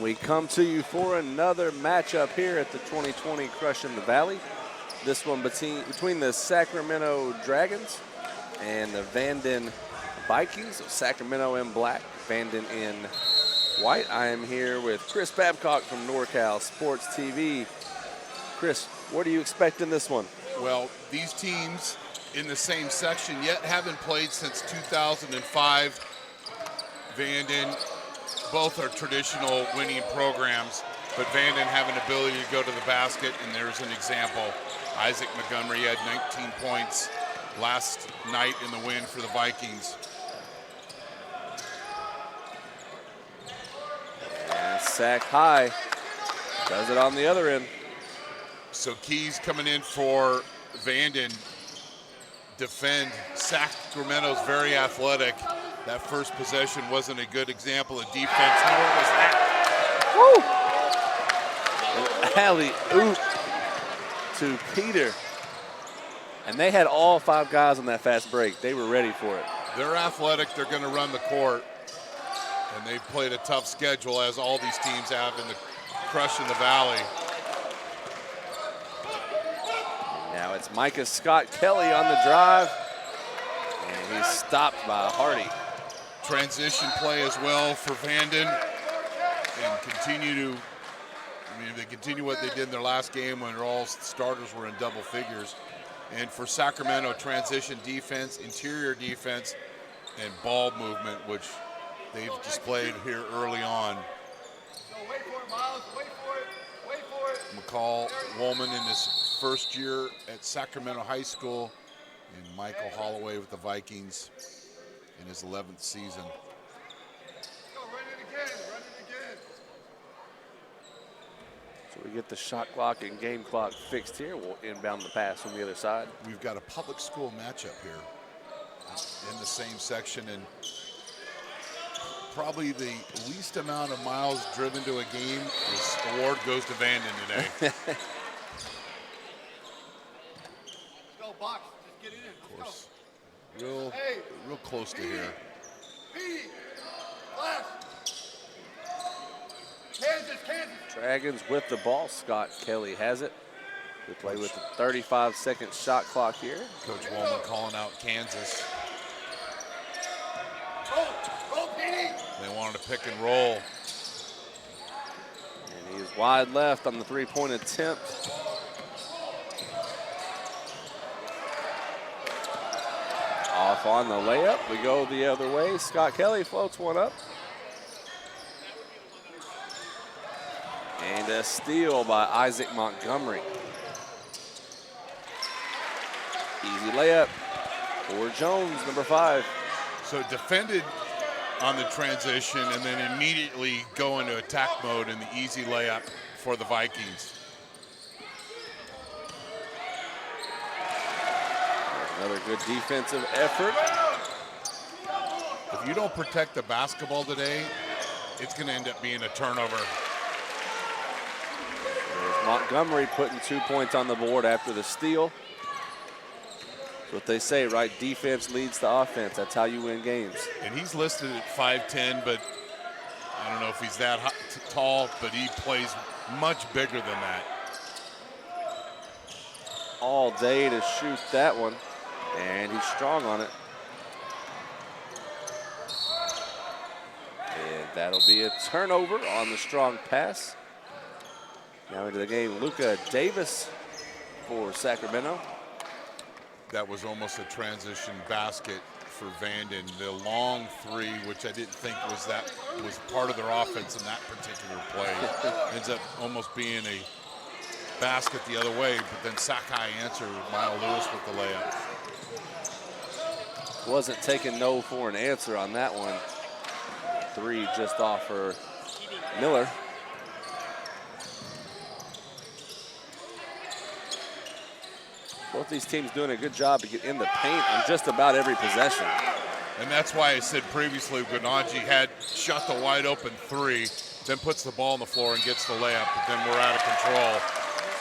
we come to you for another matchup here at the 2020 Crush in the Valley. This one between the Sacramento Dragons and the Vanden Vikings of Sacramento in black, Vanden in white. I am here with Chris Babcock from NorCal Sports TV. Chris, what do you expect in this one? Well, these teams in the same section yet haven't played since 2005. Vanden, both are traditional winning programs, but Vanden have an ability to go to the basket, and there's an example. Isaac Montgomery had 19 points last night in the win for the Vikings. And Sac High does it on the other end. So Keys coming in for Vanden. Defend. Sacramento's very athletic. That first possession wasn't a good example of defense, nor was that. Woo! An alley-oop to Peter. And they had all 5 guys on that fast break. They were ready for it. They're athletic. They're going to run the court. And they've played a tough schedule, as all these teams have in the Crush in the Valley. Now it's Micah Scott Kelly on the drive. And he's stopped by Hardy. Transition play as well for Vanden, and they continue what they did in their last game when all starters were in double figures. And for Sacramento, transition defense, interior defense, and ball movement, which they've displayed here early on. Wait for it, Miles. Wait for it. Wait for it. McCall Woolman in his first year at Sacramento High School, and Michael Holloway with the Vikings in his 11th season. Go, run it again. Run it again. So we get the shot clock and game clock fixed here. We'll inbound the pass from the other side. We've got a public school matchup here in the same section, and probably the least amount of miles driven to a game is award goes to Vanden today. Let's go, box. Just get it in. Of course, real close to here. Kansas. Dragons with the ball. Scott Kelly has it. We play with the 35-second shot clock here. Coach Woolman calling out Kansas. Roll, Petey. They wanted to pick and roll. And he's wide left on the three-point attempt. Off on the layup. We go the other way. Scott Kelly floats one up. And a steal by Isaac Montgomery. Easy layup for Jones, number 5. So defended on the transition and then immediately go into attack mode in the easy layup for the Vikings. Another good defensive effort. If you don't protect the basketball today, it's going to end up being a turnover. There's Montgomery putting 2 points on the board after the steal. That's what they say, right? Defense leads the offense. That's how you win games. And he's listed at 5'10", but I don't know if he's that tall, but he plays much bigger than that. All day to shoot that one, and he's strong on it. And that'll be a turnover on the strong pass. Now into the game, Luka Davis for Sacramento. That was almost a transition basket for Vanden. The long three, which I didn't think was part of their offense in that particular play, ends up almost being a basket the other way, but then Sakai answered Miles Lewis with the layup. Wasn't taking no for an answer on that one. 3 just off for Miller. Both these teams doing a good job to get in the paint on just about every possession. And that's why I said previously Ganaji had shot the wide open 3, then puts the ball on the floor and gets the layup, but then we're out of control.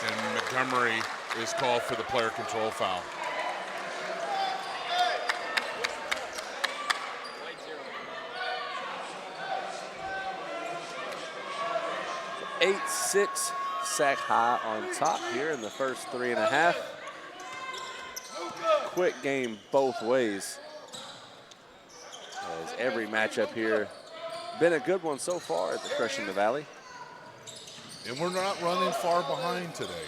And Montgomery is called for the player control foul. 8-6, Sac High on top here in the first 3.5. Quick game both ways. As every matchup here been a good one so far at the Crushing the Valley. And we're not running far behind today.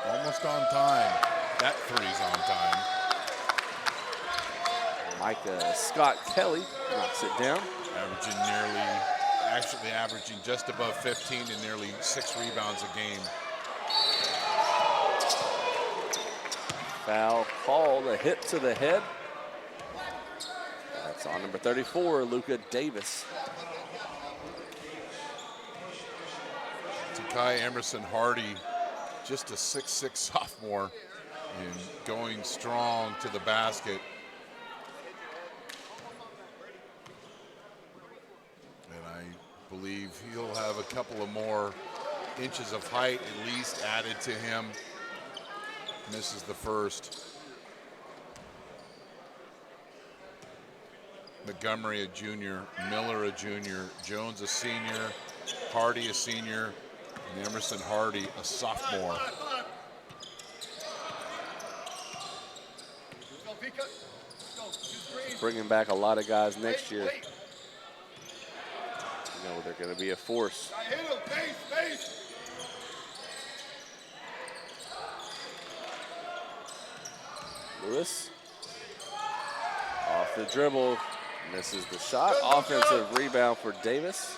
Almost on time. That three's on time. Micah Scott Kelly knocks it down. Averaging just above 15 and nearly 6 rebounds a game. Foul called, a hit to the head. That's on number 34, Luka Davis. Takai Emerson Hardy, just a 6'6" sophomore, and going strong to the basket. And I believe he'll have a couple of more inches of height at least added to him. Misses the first. Montgomery a junior, Miller a junior, Jones a senior, Hardy a senior, and Emerson Hardy a sophomore. Bringing back a lot of guys next year. You know they're going to be a force. Lewis off the dribble, misses the shot. Offensive rebound for Davis.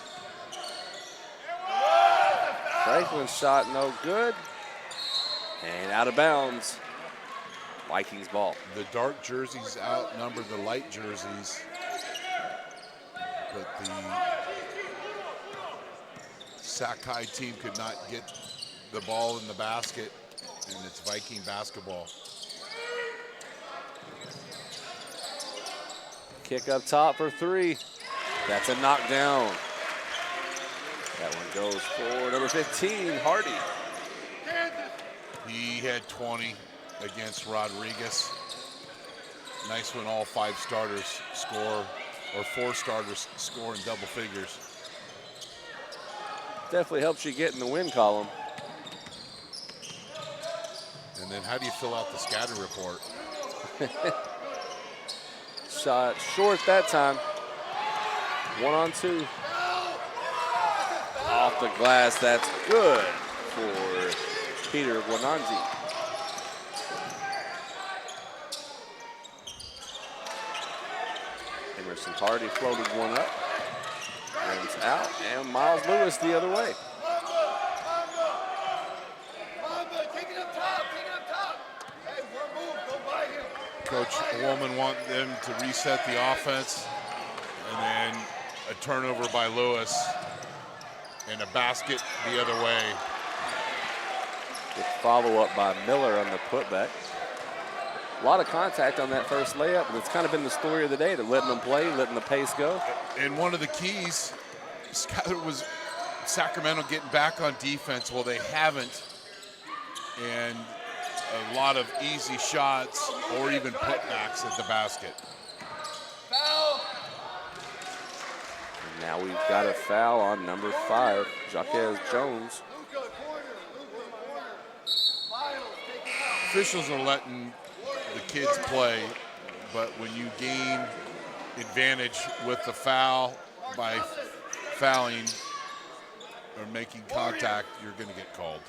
Franklin's shot no good. And out of bounds. Vikings ball. The dark jerseys outnumber the light jerseys, but the Sac-High team could not get the ball in the basket, and it's Viking basketball. Kick up top for three. That's a knockdown. That one goes for number 15, Hardy. He had 20 against Rodriguez. Nice when all 5 starters score, or 4 starters score in double figures. Definitely helps you get in the win column. And then how do you fill out the scatter report? Shot short that time. 1 on 2. Off the glass, that's good for Peter Guananzi. Emerson Hardy floated one up. Runs out, and Miles Lewis the other way. Coach Woolman wants them to reset the offense, and then a turnover by Lewis and a basket the other way. Good follow-up by Miller on the putback. A lot of contact on that first layup, but it's kind of been the story of the day, to letting them play, letting the pace go. And one of the keys was Sacramento getting back on defense. Well, they haven't. And a lot of easy shots or even putbacks at the basket. And now we've got a foul on number 5, Jaquez Jones. Officials are letting the kids play, but when you gain advantage with the foul by fouling or making contact, you're going to get called.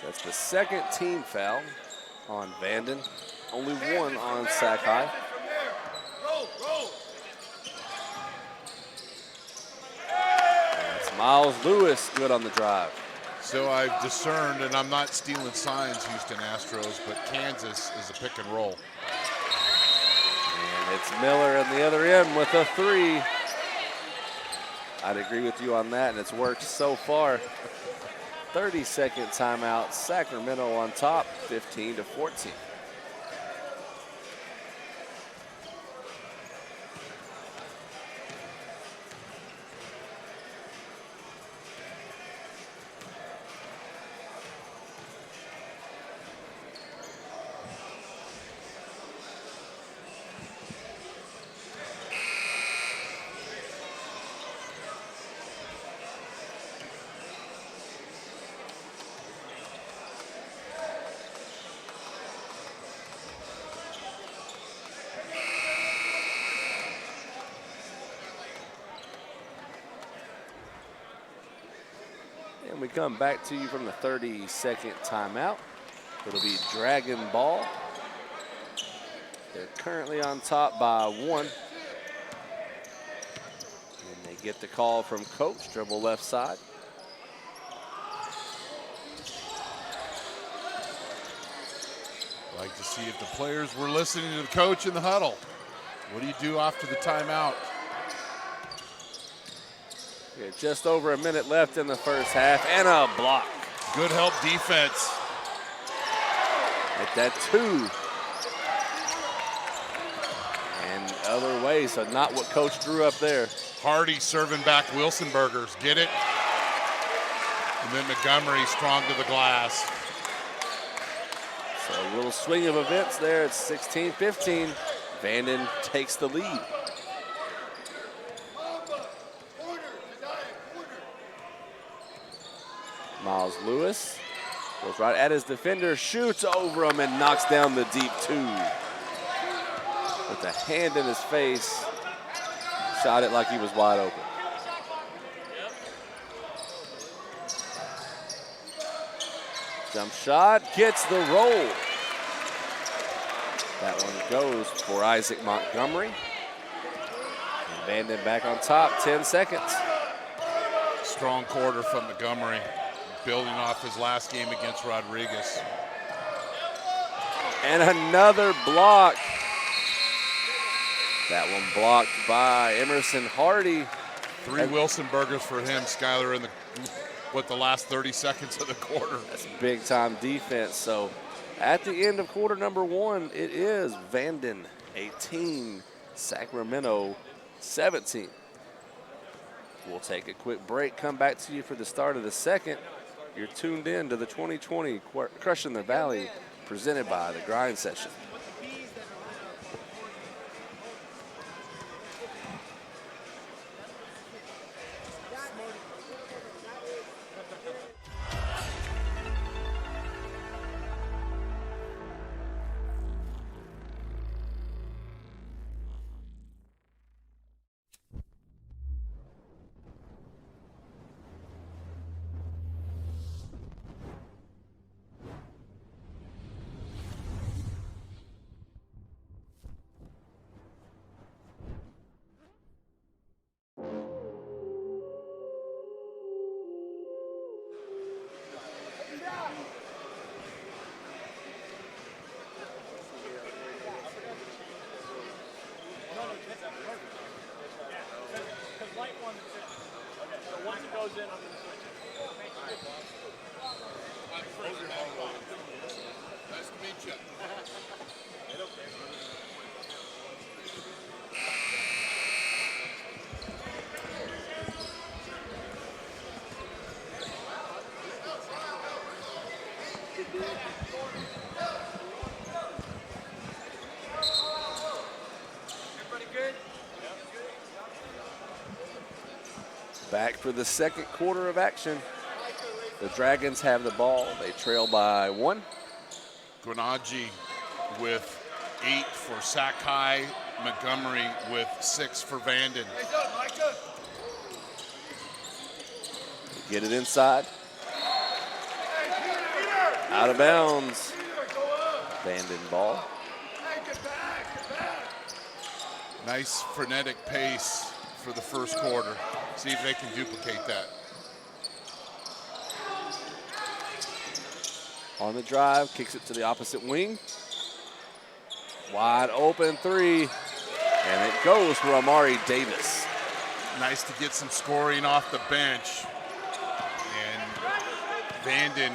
That's the second team foul on Vanden. Only 1 on Sac-High. That's Miles Lewis good on the drive. So I've discerned, and I'm not stealing signs, Houston Astros, but Kansas is a pick and roll. And it's Miller on the other end with a 3. I'd agree with you on that, and it's worked so far. 30-second timeout, Sacramento on top, 15-14. we come back to you from the 30-second timeout, it'll be Dragon ball. They're currently on top by 1. And they get the call from coach, dribble left side. Like to see if the players were listening to the coach in the huddle. What do you do after the timeout? Yeah, just over a minute left in the first half, and a block. Good help defense. At that 2. And other way, so not what coach drew up there. Hardy serving back Wilsonburgers. Get it? And then Montgomery strong to the glass. So a little swing of events there. It's 16-15. Vanden takes the lead. Miles Lewis goes right at his defender, shoots over him, and knocks down the deep 2. With a hand in his face, shot it like he was wide open. Jump shot, gets the roll. That one goes for Isaac Montgomery. And Vanden back on top, 10 seconds. Strong quarter from Montgomery, building off his last game against Rodriguez. And another block. That one blocked by Emerson Hardy. 3 Wilsonburgers for him, Skyler, in the last 30 seconds of the quarter. That's big time defense. So at the end of quarter number 1, it is Vanden 18, Sacramento 17. We'll take a quick break, come back to you for the start of the second. You're tuned in to the 2020 Crushing the Valley, presented by the Grind Session. Back for the second quarter of action. The Dragons have the ball. They trail by 1. Granaji with 8 for Sakai. Montgomery with 6 for Vanden. Get it inside. Out of bounds. Vanden ball. Nice frenetic pace for the first quarter. See if they can duplicate that. On the drive, kicks it to the opposite wing. Wide open 3, and it goes for Amari Davis. Nice to get some scoring off the bench. And Vanden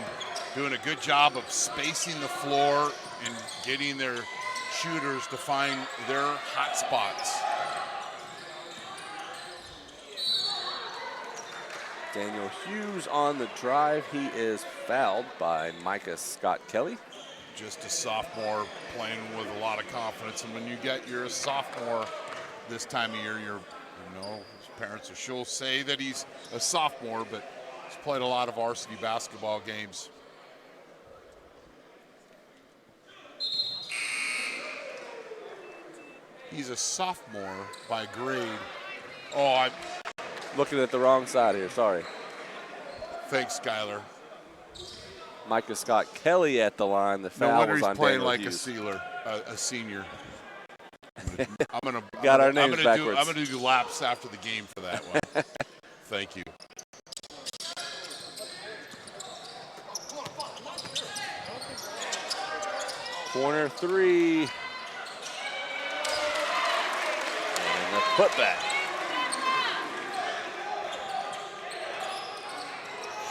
doing a good job of spacing the floor and getting their shooters to find their hot spots. Daniel Hughes on the drive. He is fouled by Micah Scott Kelly. Just a sophomore playing with a lot of confidence. And when you're a sophomore this time of year, his parents will say that he's a sophomore, but he's played a lot of varsity basketball games. He's a sophomore by grade. Oh, I'm looking at the wrong side here, sorry. Thanks, Skyler. Micah Scott Kelly at the line. The No foul wonder was he's on playing Daniel like Hughes. a senior. I'm Got our gonna names backwards. I'm gonna do laps after the game for that one. Thank you. Corner three. And the putback.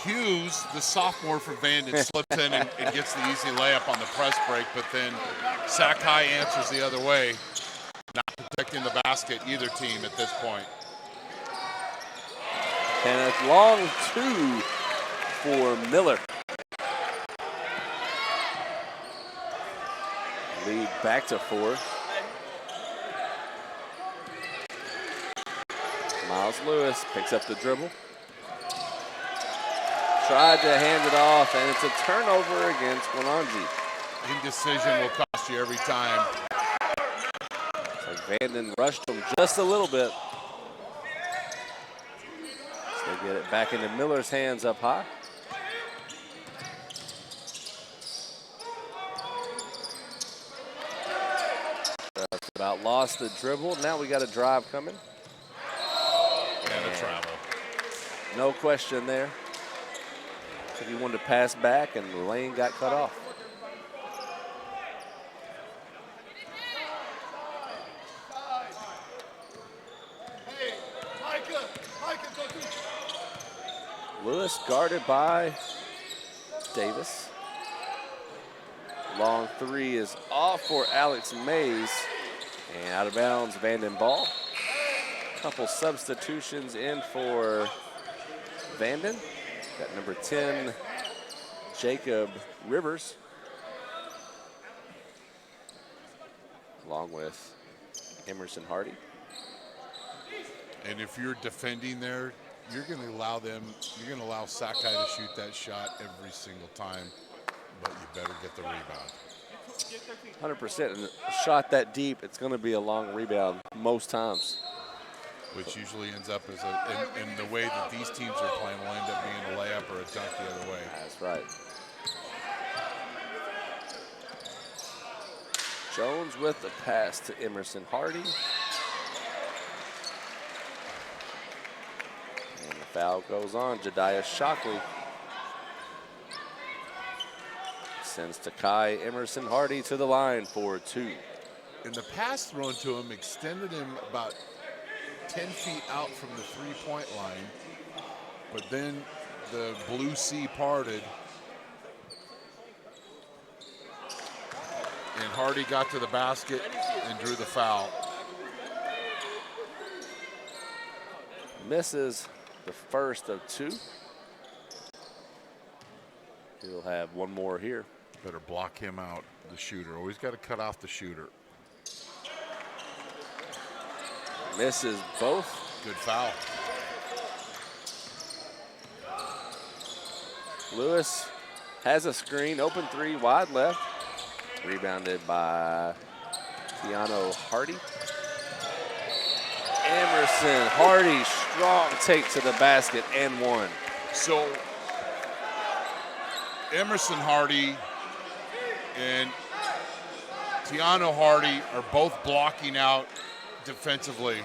Hughes, the sophomore for Vanden, slips in and gets the easy layup on the press break, but then Sakai answers the other way, not protecting the basket either team at this point. And a long two for Miller. Lead back to 4. Miles Lewis picks up the dribble. Tried to hand it off, and it's a turnover against Wananji. Indecision will cost you every time. So Vanden rushed him just a little bit. So they get it back into Miller's hands up high. Just about lost the dribble. Now we got a drive coming. And a travel. No question there. He wanted to pass back, and the lane got cut off. Hey, Micah, go through. Lewis guarded by Davis. Long three is off for Alex Mays. And out of bounds, Vanden ball. Couple substitutions in for Vanden. Got number 10, Jacob Rivers, along with Emerson Hardy. And if you're defending there, you're going to allow Sakai to shoot that shot every single time, but you better get the rebound. 100%, and a shot that deep, it's going to be a long rebound most times. Which usually ends up as in the way that these teams are playing will end up being a layup or a dunk the other way. That's right. Jones with the pass to Emerson Hardy. And the foul goes on. Jediah Shockley sends Takai Emerson Hardy to the line for 2. And the pass thrown to him extended him about 10 feet out from the three-point line, but then the blue sea parted, and Hardy got to the basket and drew the foul. Misses the first of 2. He'll have one more here. Better block him out, the shooter. Always got to cut off the shooter. Misses both. Good foul. Lewis has a screen, open 3, wide left. Rebounded by Tiano Hardy. Emerson Hardy, strong take to the basket and 1. So Emerson Hardy and Tiano Hardy are both blocking out defensively.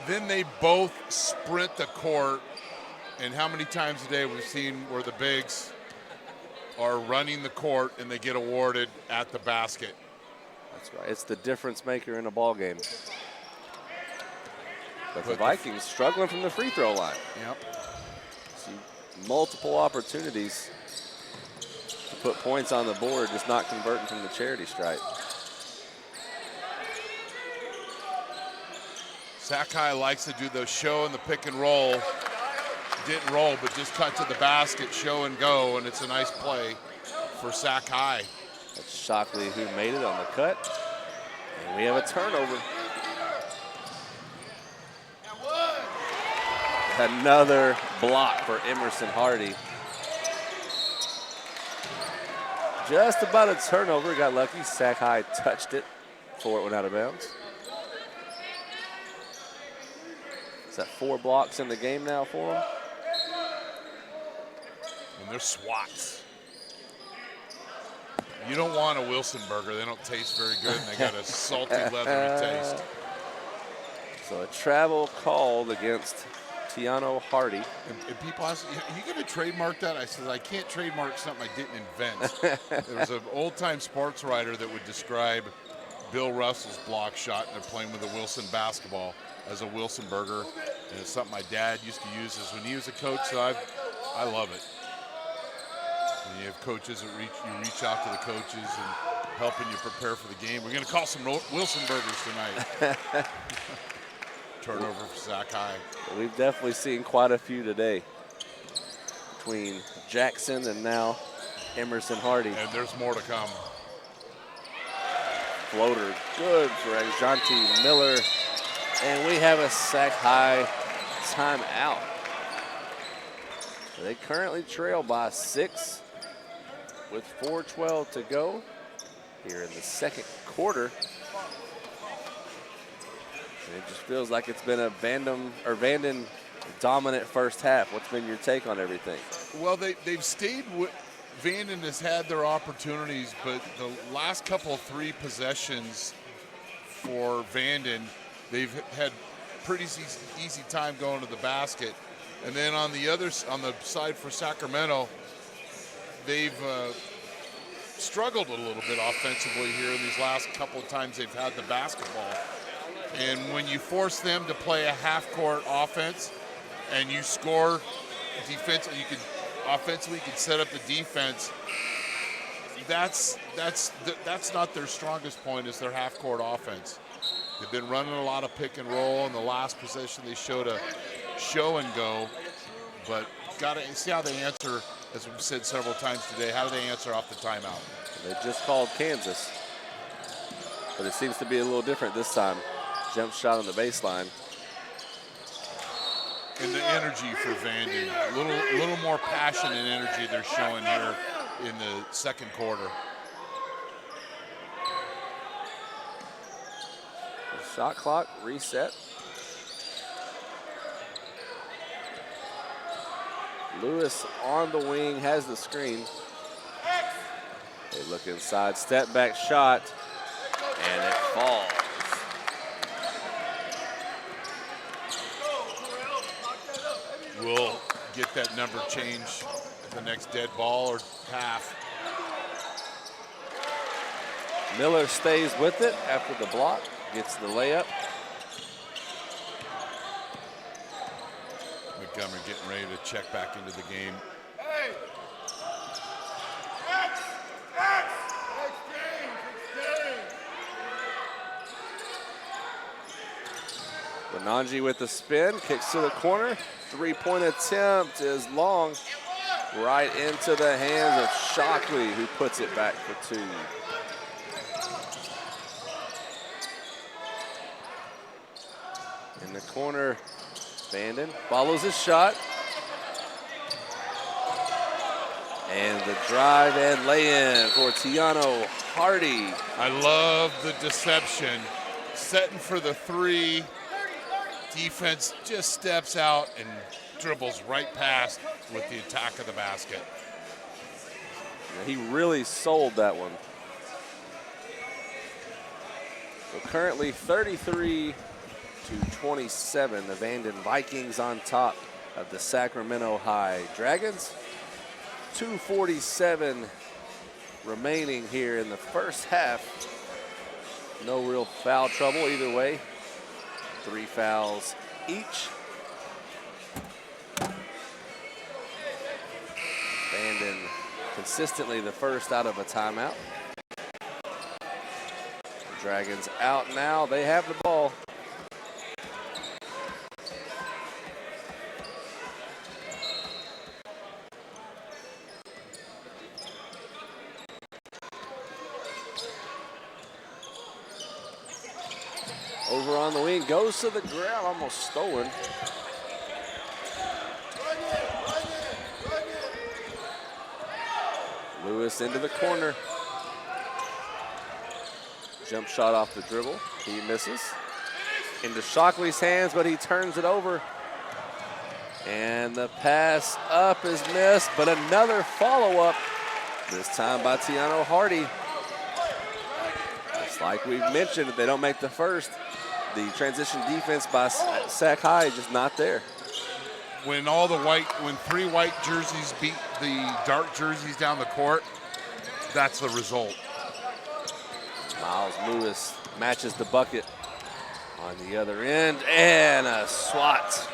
Then they both sprint the court, and how many times a day we've seen where the bigs are running the court and they get awarded at the basket. That's right. It's the difference maker in a ball game. But the Vikings struggling from the free throw line. Yep. See multiple opportunities to put points on the board, just not converting from the charity stripe. Sakai likes to do the show and the pick and roll. Didn't roll, but just cut to the basket, show and go, and it's a nice play for Sakai. That's Shockley who made it on the cut. And we have a turnover. Another block for Emerson Hardy. Just about a turnover. Got lucky. Sakai touched it before it went out of bounds. Is that 4 blocks in the game now for him? they're swats. You don't want a Wilson burger. They don't taste very good, and they got a salty, leathery taste. So a travel called against Tiano Hardy. And people ask, you going to trademark that? I said, I can't trademark something I didn't invent. There was an old-time sports writer that would describe Bill Russell's block shot, and they're playing with a Wilson basketball, as a Wilson burger. And it's something my dad used to use as when he was a coach, so I love it. And you have coaches that you reach out to the coaches and helping you prepare for the game. We're going to call some Wilson burgers tonight. Turnover for Sac High. We've definitely seen quite a few today between Jackson and now Emerson Hardy. And there's more to come. Floater good for Exjanti Miller. And we have a Sac High timeout. They currently trail by 6 with 4:12 to go here in the second quarter. And it just feels like it's been a Vanden dominant first half. What's been your take on everything? Well, they've stayed with Vanden has had their opportunities, but the last couple 3 possessions for Vanden, they've had pretty easy time going to the basket. And then on the side for Sacramento, they've struggled a little bit offensively here in these last couple of times they've had the basketball. And when you force them to play a half-court offense and you score defense, offensively you can set up the defense. That's not their strongest point, is their half-court offense. They've been running a lot of pick and roll. In the last possession, they showed a show and go, but got to see how they answer, as we've said several times today. How do they answer off the timeout? They just called Kansas, but it seems to be a little different this time. Jump shot on the baseline. And the energy for Vanden, a little more passion and energy they're showing here in the second quarter. The shot clock reset. Lewis on the wing has the screen. They look inside, step back shot, and it falls. We'll get that number change at the next dead ball or half. Miller stays with it after the block, gets the layup. Montgomery getting ready to check back into the game. Benanji with the spin, kicks to the corner. Three-point attempt is long, right into the hands of Shockley, who puts it back for 2. In the corner, Vanden follows his shot. And the drive and lay-in for Tiano Hardy. I love the deception. Setting for the 3. Defense just steps out and dribbles right past with the attack of the basket. He really sold that one. So currently 33-27, the Vanden Vikings on top of the Sacramento High Dragons. 2:47 remaining here in the first half. No real foul trouble either way. 3 fouls each. Vanden consistently the first out of a timeout. The Dragons out now. They have the ball. Over on the wing, goes to the ground, almost stolen. Lewis into the corner. Jump shot off the dribble, he misses. Into Shockley's hands, but he turns it over. And the pass up is missed, but another follow-up, this time by Tiano Hardy. Just like we've mentioned, if they don't make the first, the transition defense by Sac High is just not there. When three white jerseys beat the dark jerseys down the court, that's the result. Miles Lewis matches the bucket on the other end, and a swat.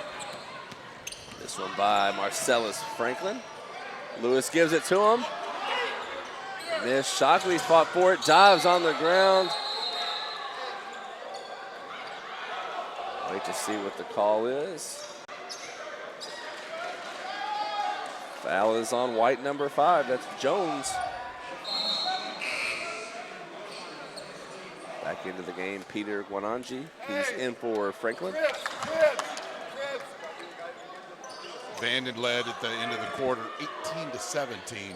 This one by Marcellus Franklin. Lewis gives it to him. Missed. Shockley fought for it, dives on the ground. Wait to see what the call is. Foul is on white number 5. That's Jones. Back into the game, Peter Guananji. He's in for Franklin. Vanden led at the end of the quarter, 18-17.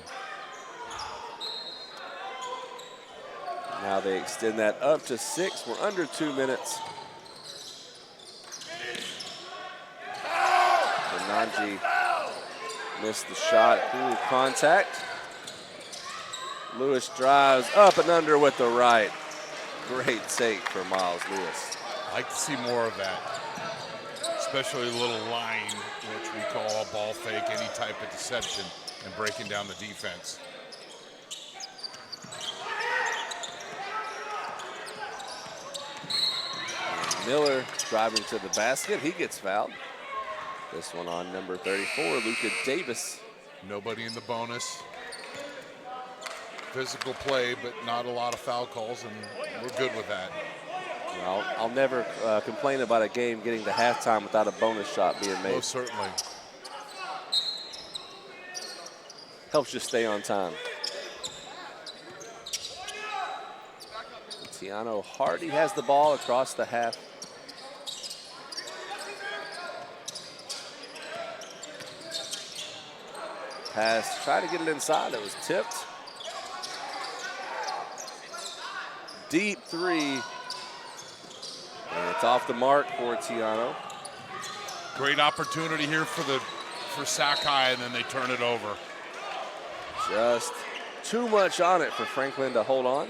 Now they extend that up to 6. We're under 2 minutes. Guananji missed the shot through contact. Lewis drives up and under with the right. Great take for Miles Lewis. I'd like to see more of that, especially a little line, which we call a ball fake, any type of deception, and breaking down the defense. And Miller driving to the basket. He gets fouled. This one on number 34, Luka Davis. Nobody in the bonus. Physical play, but not a lot of foul calls, and we're good with that. Well, I'll never complain about a game getting to halftime without a bonus shot being made. Most certainly. Helps you stay on time. Tiano Hardy has the ball across the half. Pass, try to get it inside, it was tipped. Deep three. And it's off the mark for Tiano. Great opportunity here for Sac High, and then they turn it over. Just too much on it for Franklin to hold on.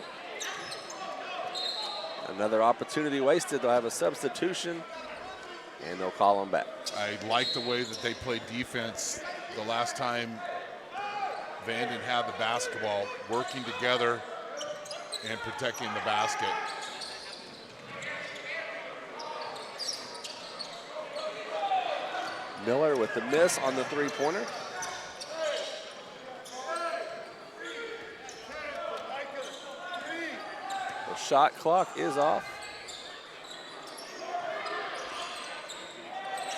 Another opportunity wasted. They'll have a substitution, and they'll call him back. I like the way that they played defense the last time Vanden had the basketball, working together and protecting the basket. Miller with the miss on the three-pointer. The shot clock is off.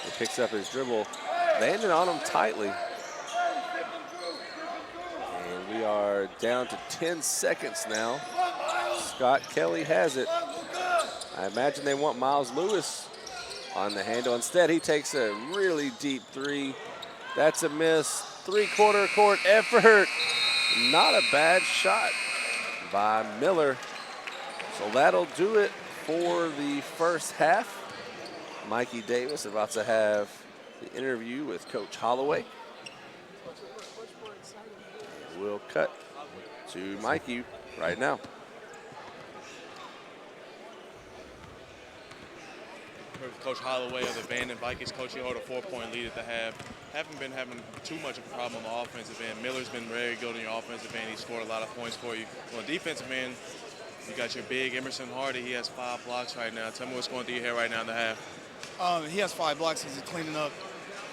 He picks up his dribble. Vanden on him tightly. And we are down to 10 seconds now. Scott Kelly has it. I imagine they want Miles Lewis on the handle. Instead, he takes a really deep three. That's a miss. Three-quarter court effort. Not a bad shot by Miller. So that'll do it for the first half. Mikey Davis about to have the interview with Coach Holloway. We'll cut to Mikey right now. Coach Holloway of the Vanden Vikings. Coach, you hold a 4-point lead at the half. Haven't been having too much of a problem on the offensive end. Miller's been very good on your offensive end. He scored a lot of points for you. On the defensive end, you got your big Emerson Hardy. He has 5 blocks right now. Tell me what's going through your head right now in the half. He has 5 blocks. He's cleaning up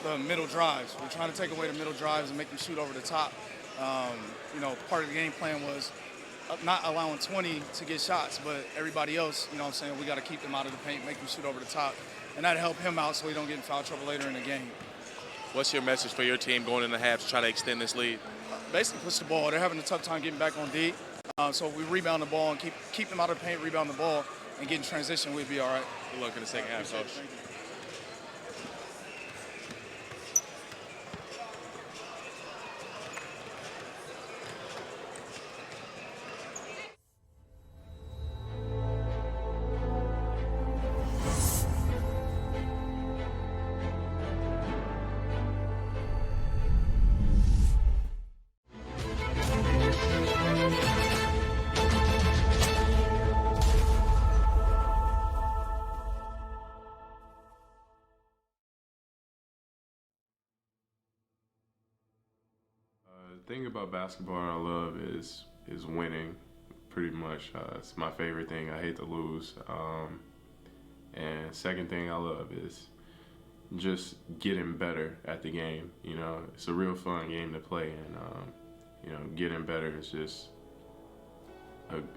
the middle drives. We're trying to take away the middle drives and make them shoot over the top. Part of the game plan was not allowing 20 to get shots, but everybody else, we got to keep them out of the paint, make them shoot over the top, and that'll help him out so he don't get in foul trouble later in the game. What's your message for your team going in the half to try to extend this lead? Basically push the ball. They're having a tough time getting back on D, so if we rebound the ball and keep them out of the paint, rebound the ball, and get in transition, we'd be all right. Good luck in the second half, Coach. thing about basketball I love is winning. Pretty much, it's my favorite thing. I hate to lose. And second thing I love is just getting better at the game. You know, it's a real fun game to play, and you know, getting better is just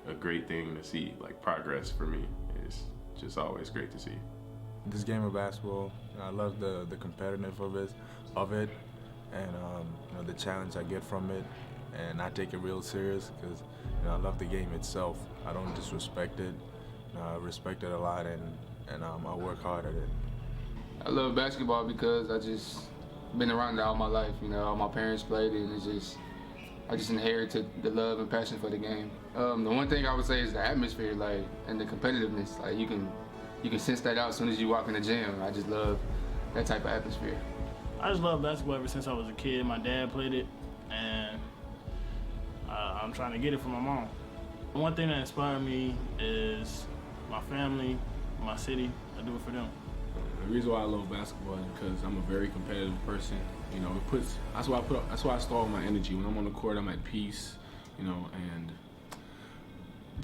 a great thing to see. Like, progress for me is just always great to see. This game of basketball, I love the competitiveness of it, and you know, the challenge I get from it, and I take it real serious because, you know, I love the game itself. I don't disrespect it. I respect it a lot, and I work hard at it. I love basketball because I just been around it all my life. You know, all my parents played it, and I just inherited the love and passion for the game. The one thing I would say is the atmosphere, like, and the competitiveness. Like, you can sense that out as soon as you walk in the gym. I just love that type of atmosphere. I just love basketball ever since I was a kid. My dad played it, and I'm trying to get it from my mom. One thing that inspired me is my family, my city. I do it for them. The reason why I love basketball is because I'm a very competitive person. You know, that's why I store my energy. When I'm on the court, I'm at peace. You know, and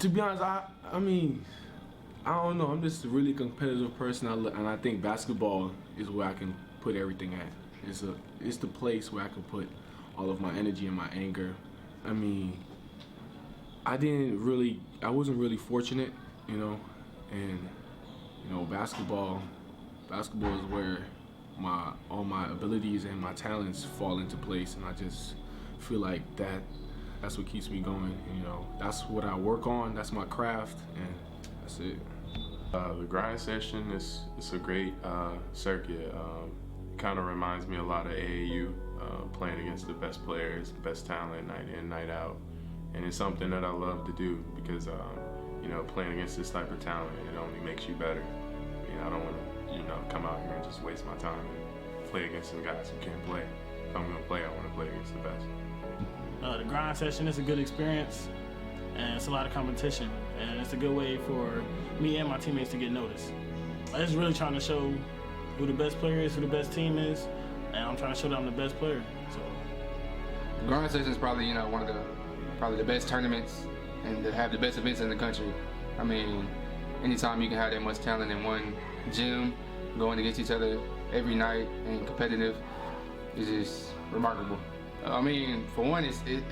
to be honest, I mean, I don't know. I'm just a really competitive person, and I think basketball is where I can put everything at. It's the place where I can put all of my energy and my anger. I mean, I wasn't really fortunate, you know, and you know, basketball is where all my abilities and my talents fall into place, and I just feel like that's what keeps me going. You know, that's what I work on. That's my craft, and that's it. The grind session is a great circuit. Kind of reminds me a lot of AAU, playing against the best players, best talent, night in, night out, and it's something that I love to do because you know, playing against this type of talent, it only makes you better. You know, I don't want to, you know, come out here and just waste my time and play against some guys who can't play. If I'm gonna play, I want to play against the best. The grind session is a good experience, and it's a lot of competition, and it's a good way for me and my teammates to get noticed. I'm just really trying to show who the best player is, who the best team is, and I'm trying to show that I'm the best player. So, The grind session is probably, you know, one of the best tournaments and to have the best events in the country. I mean, anytime you can have that much talent in one gym, going against each other every night and competitive, is just remarkable. I mean, for one, it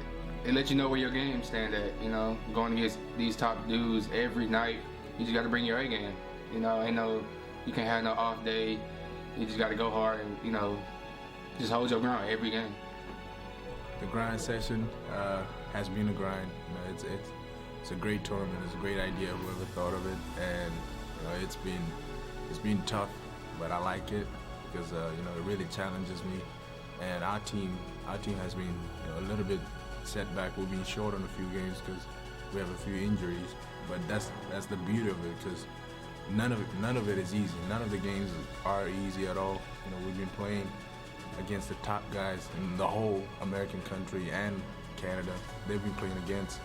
lets you know where your game stand at. You know, going against these top dudes every night, you just got to bring your A game. You know, you can't have no off day. You just got to go hard and, you know, just hold your ground every game. The grind session has been a grind. You know, it's a great tournament. It's a great idea. Whoever thought of it, and you know, it's been tough, but I like it because you know, it really challenges me. And our team has been, you know, a little bit setback. We've been short on a few games because we have a few injuries. But that's the beauty of it, because none of it is easy. None of the games are easy at all. You know, we've been playing against the top guys in the whole American country and Canada. They've been playing against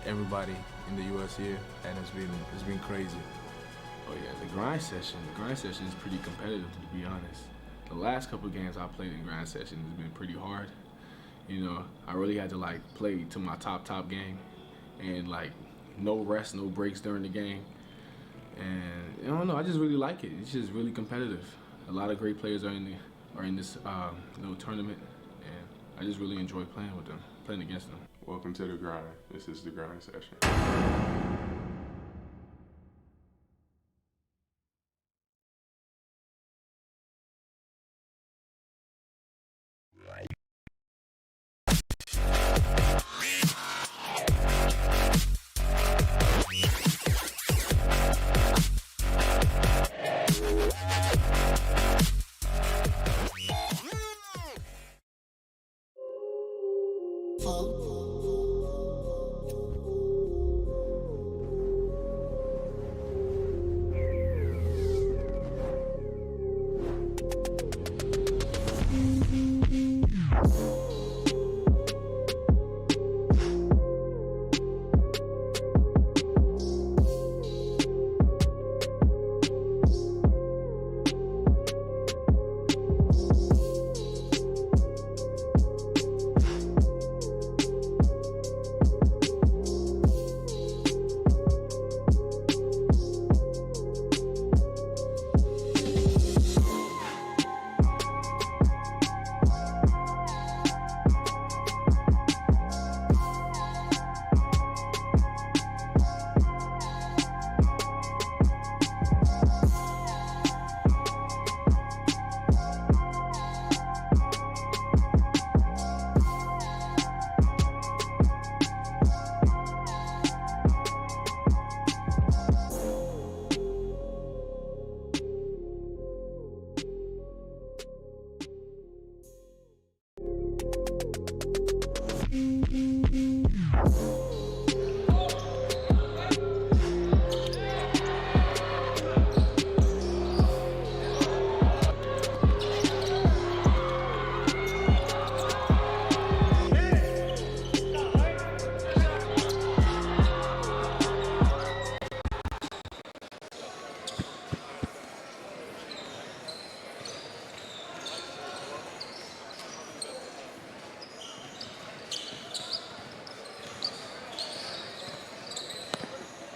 everybody in the U.S. here, and it's been crazy. Oh yeah, the grind session is pretty competitive, to be honest. The last couple of games I played in grind session has been pretty hard. You know, I really had to like play to my top game, and like no rest, no breaks during the game. And I don't know, I just really like it. It's just really competitive. A lot of great players are in this tournament, and I just really enjoy playing against them. Welcome to the grind. This is the grind session.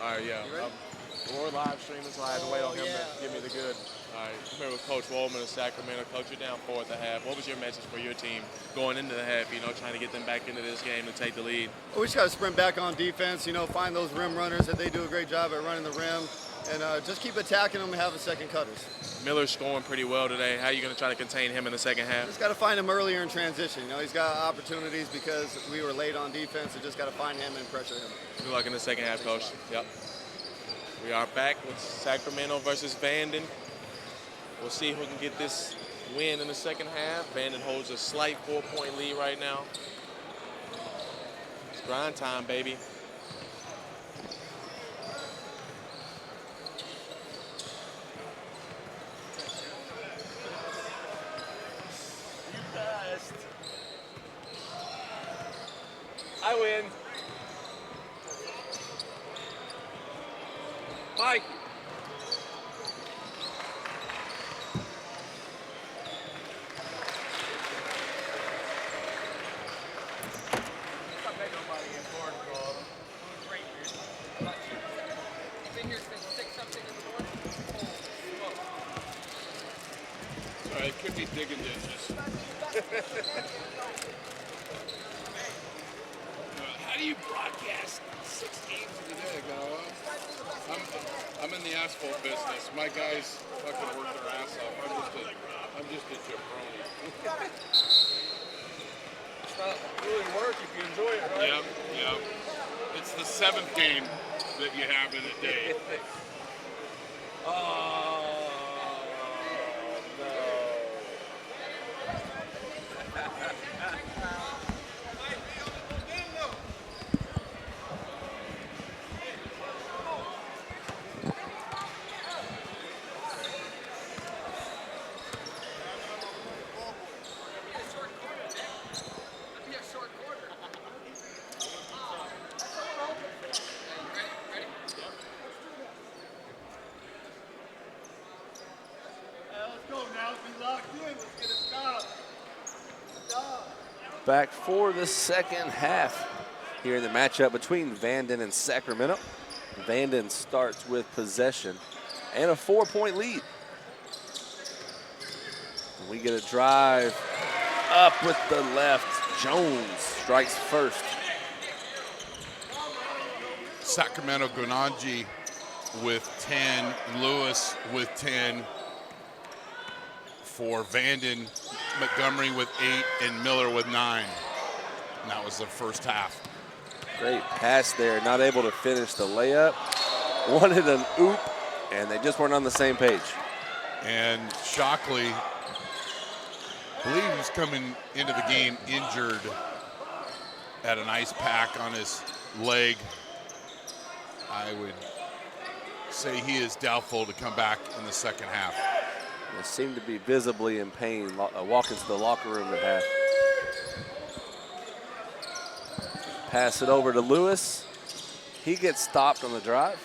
All right, yeah. We're live streaming, so I had to wait on him to give me the good. All right, I'm here with Coach Wollman of Sacramento. Coach, you're down 4 at the half. What was your message for your team going into the half, trying to get them back into this game to take the lead? We just got to sprint back on defense, find those rim runners that they do a great job at running the rim, and just keep attacking them and having second cutters. Miller's scoring pretty well today. How are you going to try to contain him in the second half? Just got to find him earlier in transition. He's got opportunities because we were late on defense, and just got to find him and pressure him. Good luck in the second half, Coach. Yep. We are back with Sacramento versus Vanden. We'll see who can get this win in the second half. Vanden holds a slight 4-point lead right now. It's grind time, baby. I win. Mike. Sorry, it could be digging ditches. How do you broadcast 6 games in a day, Goa? I'm in the asphalt business. My guys fucking work their ass off. I'm just a jabroni. It's not really work if you enjoy it, right? Yep. It's the 7th game that you have in a day. Back for the second half here in the matchup between Vanden and Sacramento. Vanden starts with possession and a 4-point lead. We get a drive up with the left. Jones strikes first. Sacramento Grananji with 10, Lewis with 10. For Vanden, Montgomery with 8, and Miller with 9. And that was the first half. Great pass there, not able to finish the layup. Wanted an oop, and they just weren't on the same page. And Shockley, I believe he's coming into the game injured, had an ice pack on his leg. I would say he is doubtful to come back in the second half. They seem to be visibly in pain, walk into the locker room at half. Pass it over to Lewis. He gets stopped on the drive.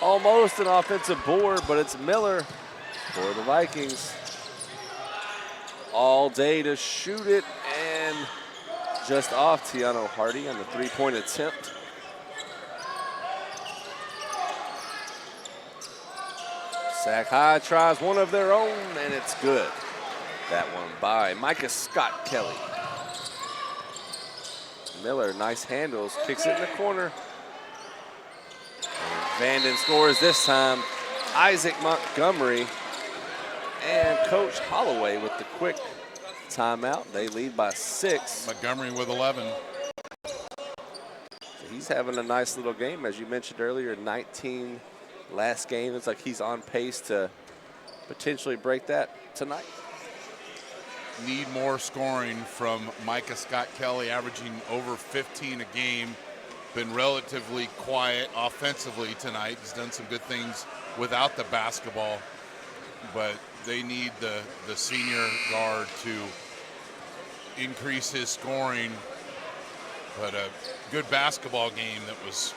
Almost an offensive board, but it's Miller for the Vikings. All day to shoot it, and just off Tiano Hardy on the 3-point attempt. Sac High tries one of their own, and it's good. That one by Micah Scott Kelly. Miller, nice handles, kicks it in the corner. And Vanden scores this time. Isaac Montgomery and Coach Holloway with the quick timeout. They lead by 6. Montgomery with 11. He's having a nice little game, as you mentioned earlier, 19 last game. It's like he's on pace to potentially break that tonight. Need more scoring from Micah Scott Kelly, averaging over 15 a game. Been relatively quiet offensively tonight. He's done some good things without the basketball, but they need the senior guard to increase his scoring. But a good basketball game that was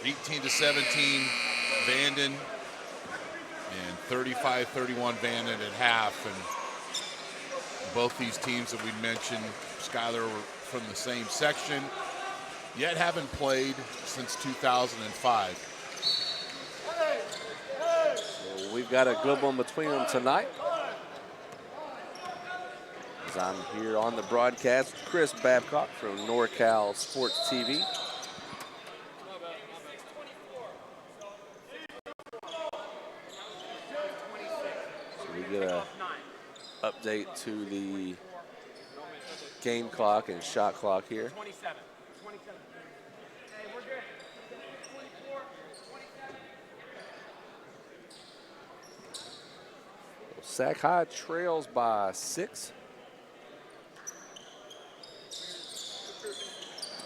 18-17 Vanden and 35-31 Vanden at half. And both these teams that we mentioned, Skyler, were from the same section. yet haven't played since 2005. So we've got a good one between them tonight. As I'm here on the broadcast, Chris Babcock from NorCal Sports TV. So we get a update to the game clock and shot clock here. Sac High trails by 6.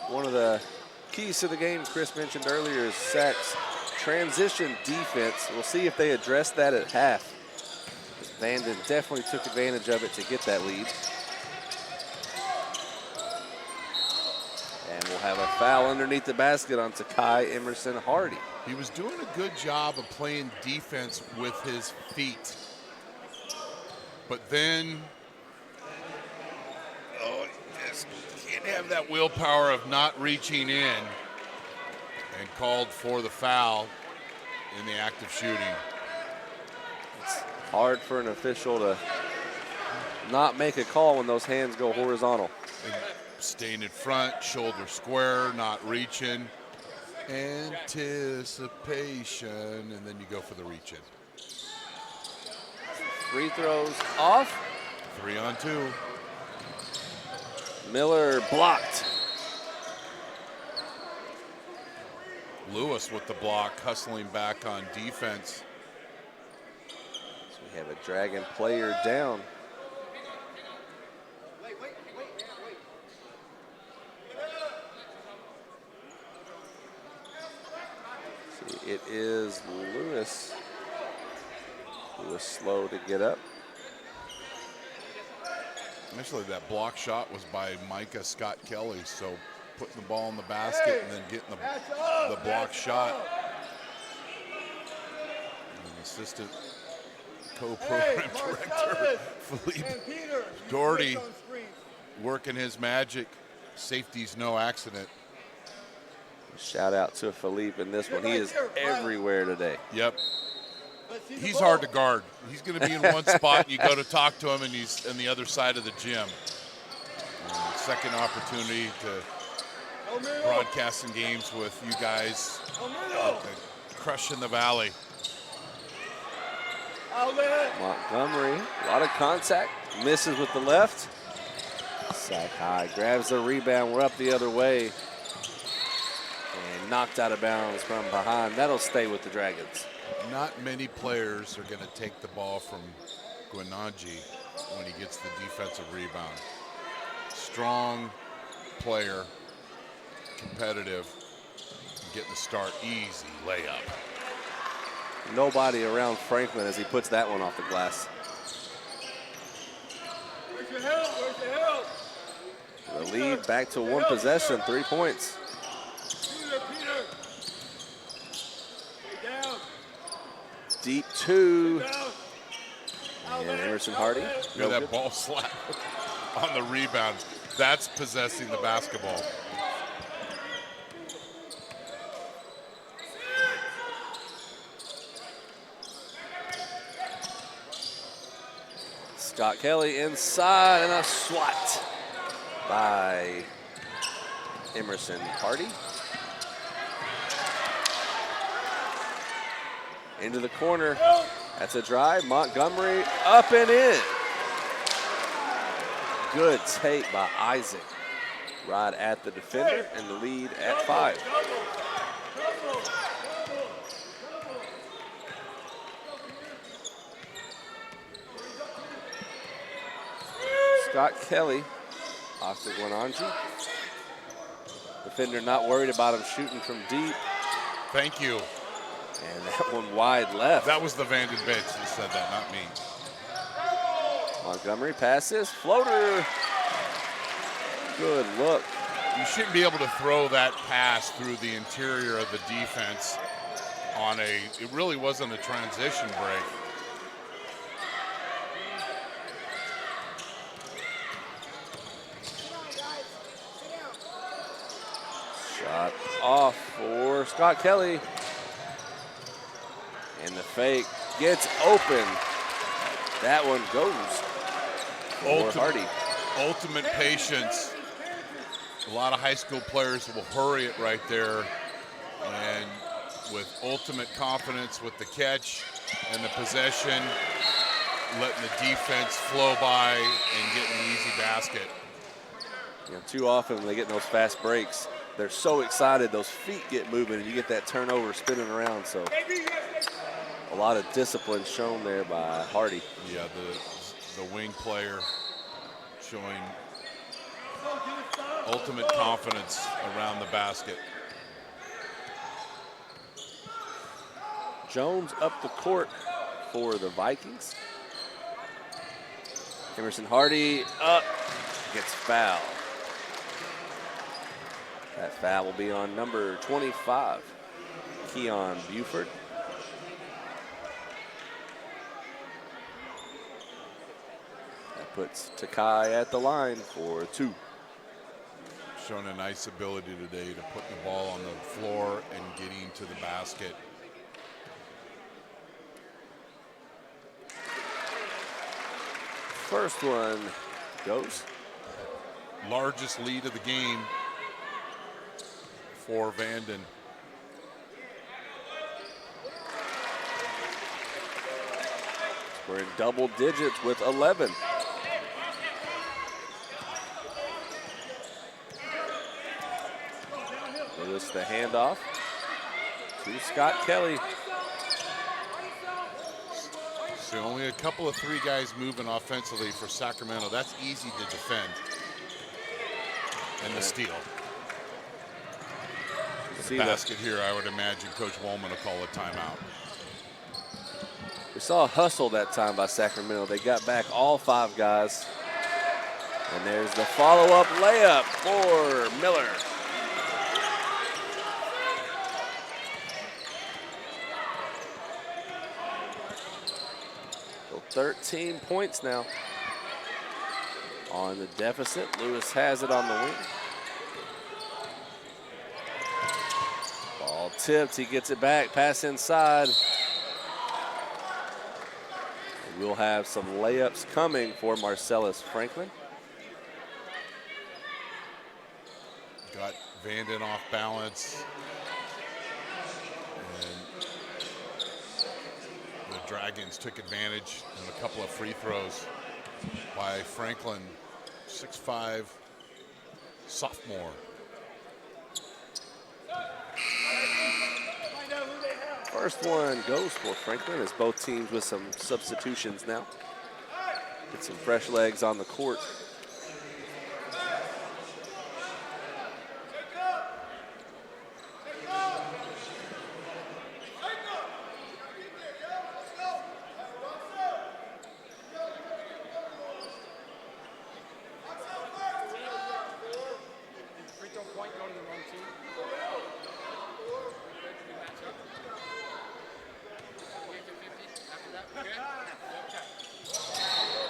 One of the keys to the game Chris mentioned earlier is Sac's transition defense. We'll see if they address that at half. Vanden definitely took advantage of it to get that lead. And we'll have a foul underneath the basket on Takai Emerson Hardy. He was doing a good job of playing defense with his feet. But then, just can't have that willpower of not reaching in, and called for the foul in the act of shooting. It's hard for an official to not make a call when those hands go horizontal. And staying in front, shoulder square, not reaching, anticipation, and then you go for the reach-in. Free throws off. 3 on 2. Miller blocked. Lewis with the block, hustling back on defense. So we have a Dragon player down. See, it is Lewis. He was slow to get up. Initially, that block shot was by Micah Scott Kelly, so putting the ball in the basket and then getting the block shot. And assistant co-program director Philippe Doherty working his magic. Safety's no accident. Shout out to Philippe in this one. He is everywhere today. Yep. He's hard to guard. He's going to be in one spot, and you go to talk to him, and he's on the other side of the gym. Second opportunity to broadcast some games with you guys. Crushing the Valley. Montgomery, a lot of contact, misses with the left. Sac High grabs the rebound. We're up the other way. And knocked out of bounds from behind. That'll stay with the Dragons. Not many players are going to take the ball from Guinanji when he gets the defensive rebound. Strong player, competitive, getting the start, easy layup. Nobody around Franklin as he puts that one off the glass. Where's your help? Where's your help? The lead back to one possession, 3 points. Peter. Down. Deep 2. And Emerson Hardy. Look at that ball slap on the rebound. That's possessing the basketball. Scott Kelly inside and a swat by Emerson Hardy. Into the corner. That's a drive. Montgomery up and in. Good take by Isaac. Right at the defender and the lead at 5. Scott Kelly off to Guinanji. Defender not worried about him shooting from deep. Thank you. And that one wide left. That was the Vanden bench that said that, not me. Montgomery passes, floater. Good look. You shouldn't be able to throw that pass through the interior of the defense on it really wasn't a transition break. Shot off for Scott Kelly. And the fake gets open. That one goes for Hardy. Ultimate patience. A lot of high school players will hurry it right there. And with ultimate confidence with the catch and the possession, letting the defense flow by and getting an easy basket. You know, too often when they get in those fast breaks, they're so excited, those feet get moving, and you get that turnover spinning around. So a lot of discipline shown there by Hardy. Yeah, the wing player showing ultimate confidence around the basket. Jones up the court for the Vikings. Emerson Hardy up, gets fouled. That foul will be on number 25, Keon Buford. That puts Takai at the line for 2. Showing a nice ability today to put the ball on the floor and getting to the basket. First one goes. Largest lead of the game for Vanden. We're in double digits with 11. Notice the handoff to Scott Kelly. So only a couple of 3 guys moving offensively for Sacramento. That's easy to defend. And the steal. The basket here, I would imagine Coach Woolman will call a timeout. We saw a hustle that time by Sacramento. They got back all 5 guys. And there's the follow-up layup for Miller. So 13 points now on the deficit. Lewis has it on the wing. Ball tipped, he gets it back, pass inside. And we'll have some layups coming for Marcellus Franklin. Got Vanden off balance. And the Dragons took advantage in a couple of free throws by Franklin, 6'5", sophomore. First one goes for Franklin as both teams with some substitutions now. Get some fresh legs on the court.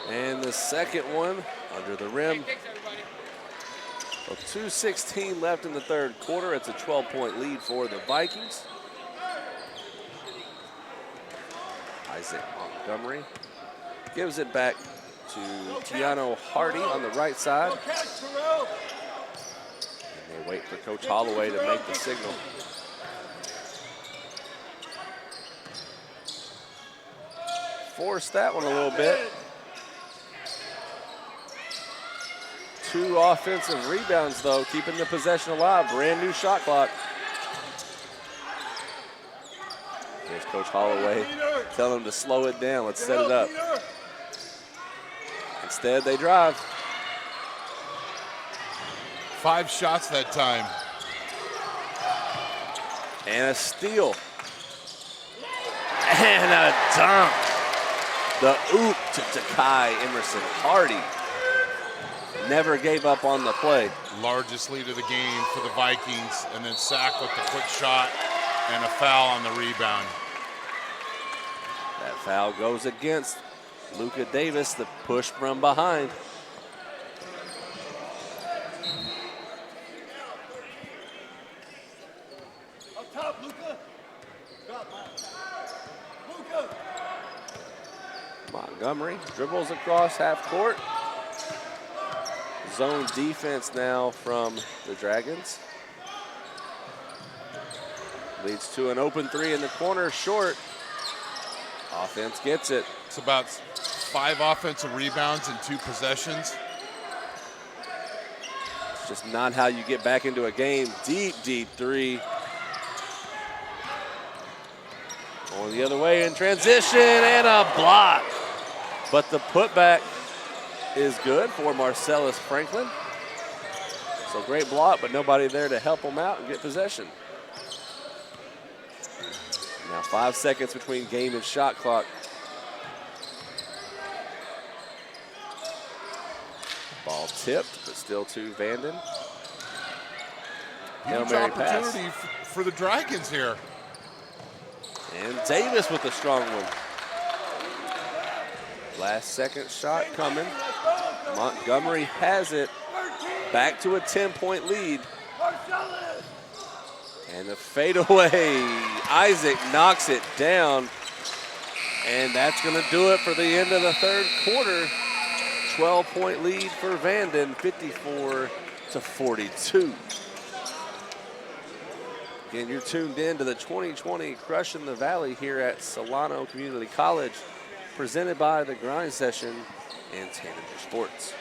And the second one under the rim. Well, 2:16 left in the third quarter. It's a 12-point lead for the Vikings. Isaac Montgomery gives it back to Tiano Hardy on the right side. And they wait for Coach Holloway to make the signal. Forced that one a little bit. 2 offensive rebounds, though, keeping the possession alive. Brand new shot clock. Here's Coach Holloway telling them to slow it down. Let's set it up. Instead, they drive. 5 shots that time. And a steal. And a dunk. The oop to Takai Emerson Hardy. Never gave up on the play. Largest lead of the game for the Vikings, and then Sack with the quick shot and a foul on the rebound. That foul goes against Luka Davis, the push from behind. Montgomery dribbles across half court. Zone defense now from the Dragons. Leads to an open three in the corner, short. Offense gets it. It's about 5 offensive rebounds in 2 possessions. It's just not how you get back into a game. Deep, deep three. Going the other way in transition and a block. But the putback is good for Marcellus Franklin. So great block, but nobody there to help him out and get possession. Now 5 seconds between game and shot clock. Ball tipped, but still to Vanden. Hail Huge Mary pass. opportunity for the Dragons here. And Davis with a strong one. Last second shot coming. Montgomery has it. Back to a 10-point lead. And the fadeaway. Isaac knocks it down. And that's going to do it for the end of the third quarter. 12-point lead for Vanden, 54-42. Again, you're tuned in to the 2020 Crushing the Valley here at Solano Community College, presented by the Grind Session and Tanager Sports.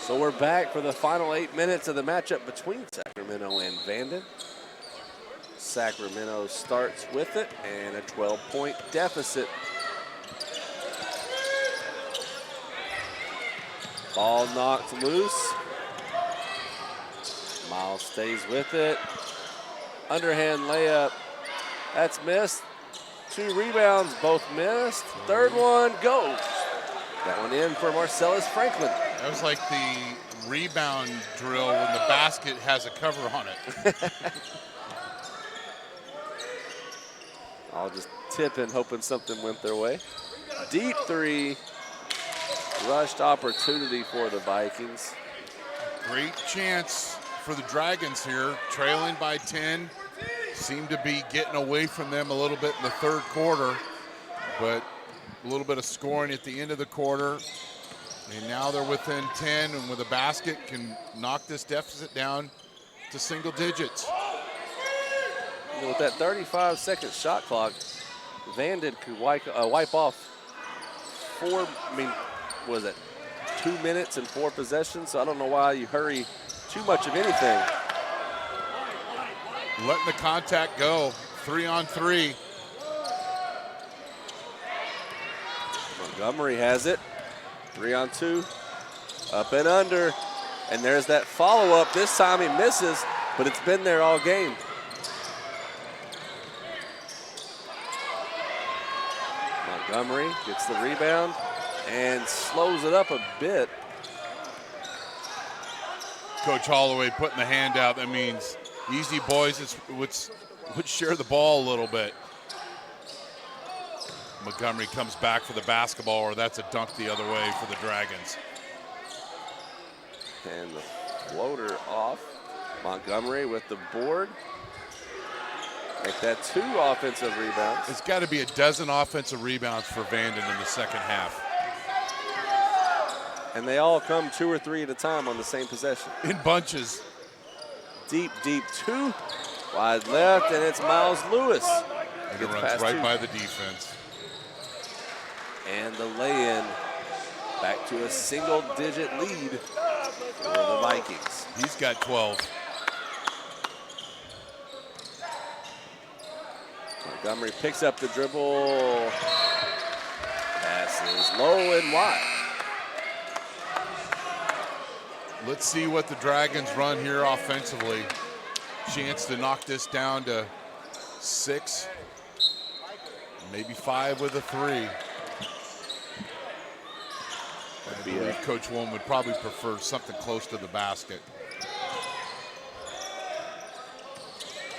So we're back for the final 8 minutes of the matchup between Sacramento and Vanden. Sacramento starts with it and a 12-point deficit. Ball knocked loose. Miles stays with it. Underhand layup. That's missed. 2 rebounds, both missed. Third one goes. That one in for Marcellus Franklin. That was like the rebound drill when the basket has a cover on it. I'll just tip in, hoping something went their way. Deep three. Rushed opportunity for the Vikings. Great chance for the Dragons here, trailing by 10. Seem to be getting away from them a little bit in the third quarter, but a little bit of scoring at the end of the quarter. And now they're within 10, and with a basket can knock this deficit down to single digits. With that 35-second shot clock, Vanden could wipe off 2 minutes and 4 possessions, so I don't know why you hurry too much of anything. Letting the contact go, 3-on-3. Montgomery has it, 3-on-2, up and under, and there's that follow-up. This time he misses, but it's been there all game. Montgomery gets the rebound and slows it up a bit. Coach Holloway putting the hand out. That means easy boys would share the ball a little bit. Montgomery comes back for the basketball, or that's a dunk the other way for the Dragons. And the floater off. Montgomery with the board. Make that 2 offensive rebounds. It's got to be a dozen offensive rebounds for Vanden in the second half. And they all come 2 or 3 at a time on the same possession. In bunches. Deep, deep 2. Wide left, and it's Miles Lewis. And it runs right by the defense. And the lay-in back to a single-digit lead for the Vikings. He's got 12. Montgomery picks up the dribble. Passes low and wide. Let's see what the Dragons run here offensively. Chance to knock this down to 6, maybe 5 with a 3. I believe Coach Wolm would probably prefer something close to the basket.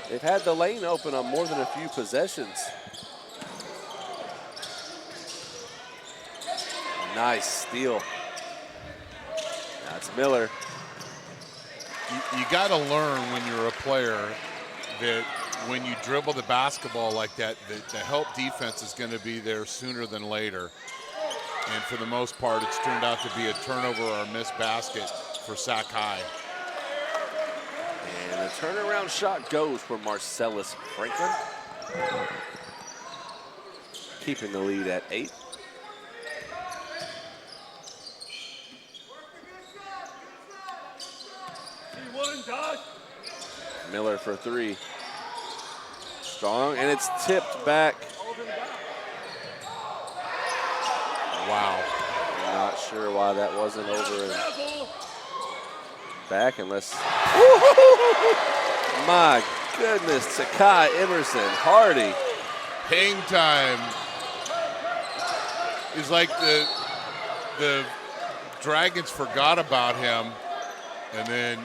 They've had the lane open on more than a few possessions. Nice steal. That's Miller. You got to learn when you're a player that when you dribble the basketball like that, the help defense is going to be there sooner than later. And for the most part, it's turned out to be a turnover or a missed basket for Sac High. And the turnaround shot goes for Marcellus Franklin. Keeping the lead at 8. Miller for 3. Strong, and it's tipped back. Wow. I'm not sure why that wasn't over and back unless. My goodness, Takai Emerson Hardy. Hang time. It's like the Dragons forgot about him, and then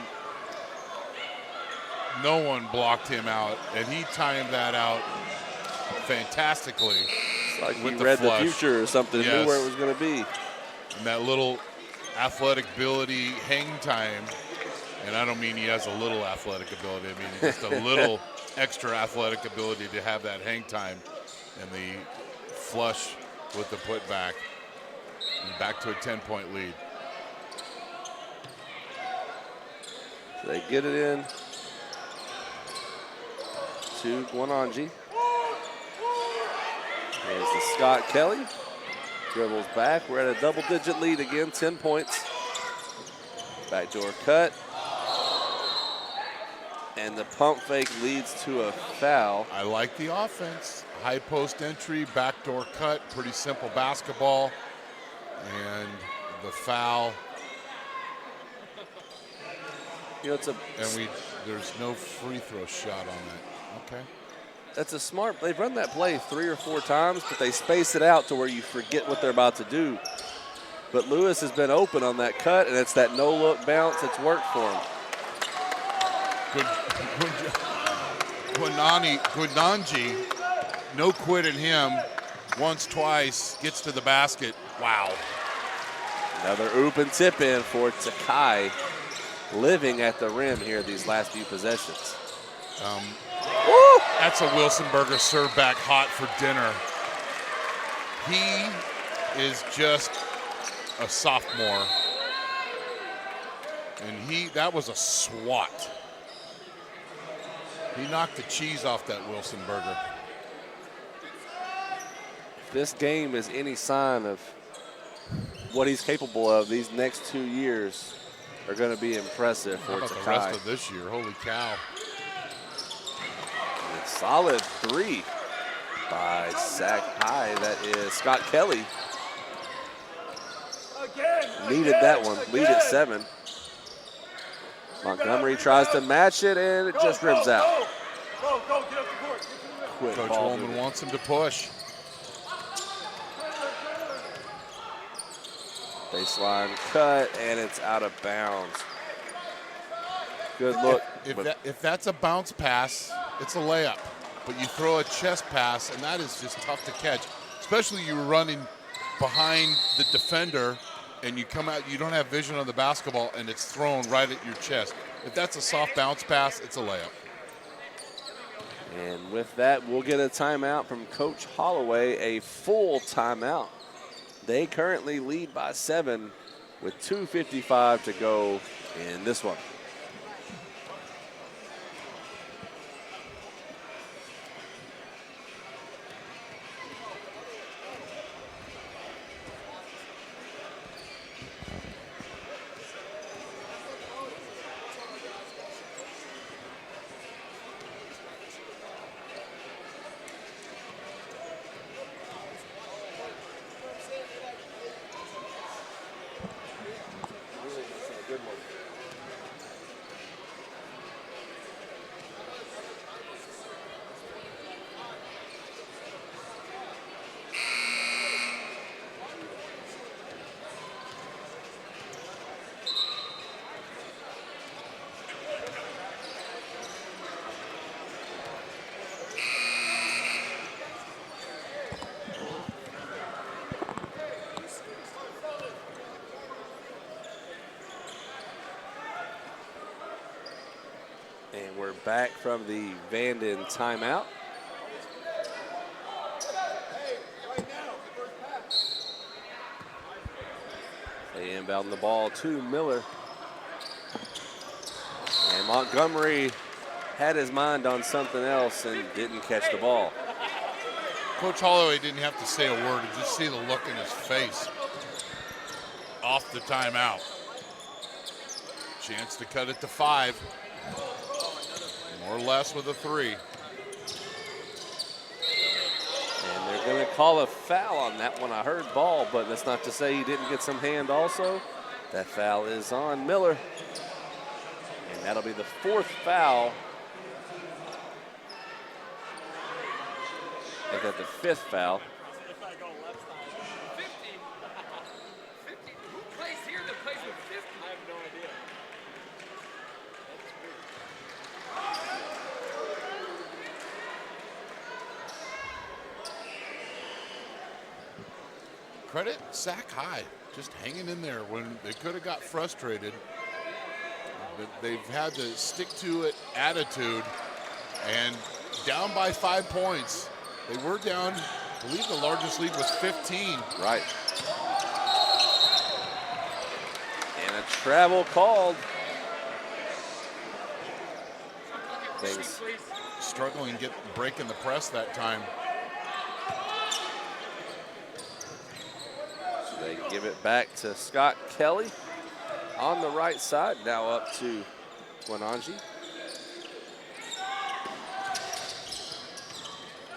no one blocked him out, and he timed that out fantastically. It's like he with read the flush. future or something, Yes. knew where it was going to be. And that little athletic ability hang time, and I don't mean he has a little athletic ability, I mean just a little extra athletic ability to have that hang time and the flush with the putback. And back to a 10-point lead. So they get it in. 2, Guananji. There's the Scott Kelly. Dribbles back. We're at a double-digit lead again, 10 points. Backdoor cut. And the pump fake leads to a foul. I like the offense. High post entry, backdoor cut, pretty simple basketball. And the foul. You know, there's no free throw shot on that. Okay. That's a smart, they've run that play 3 or 4 times, but they space it out to where you forget what they're about to do. But Lewis has been open on that cut, and it's that no-look bounce that's worked for him. Guananji, no quitting him. Once, twice, gets to the basket. Wow. Another oop and tip in for Takai, living at the rim here these last few possessions. That's a Wilsonberger serve back hot for dinner. He is just a sophomore. And that was a swat. He knocked the cheese off that Wilsonberger. If this game is any sign of what he's capable of, these next 2 years are going to be impressive for How about Takai. the rest of this year? Holy cow. Solid 3 by Sac High. That is Scott Kelly. Needed that one. Lead at 7. Montgomery tries to match it, and it just rims out. Coach Holman wants him to push. Baseline cut, and it's out of bounds. Good look. If that's a bounce pass, it's a layup. But you throw a chest pass, and that is just tough to catch, especially you're running behind the defender, and you come out, you don't have vision on the basketball, and it's thrown right at your chest. If that's a soft bounce pass, it's a layup. And with that, we'll get a timeout from Coach Holloway, a full timeout. They currently lead by 7 with 2:55 to go in this one. And we're back from the Vanden timeout. They inbound the ball to Miller. And Montgomery had his mind on something else and didn't catch the ball. Coach Holloway didn't have to say a word. You just see the look in his face off the timeout. Chance to cut it to 5. More or less with a 3. And they're going to call a foul on that one. I heard ball, but that's not to say he didn't get some hand also. That foul is on Miller. And that'll be the 4th foul. I got the 5th foul. Credit Sac High, just hanging in there when they could have got frustrated. But they've had the stick-to-it attitude, and down by 5 points. They were down, I believe the largest lead was 15. Right. And a travel called. Things struggling breaking the press that time. So they give it back to Scott Kelly on the right side. Now up to Wananji.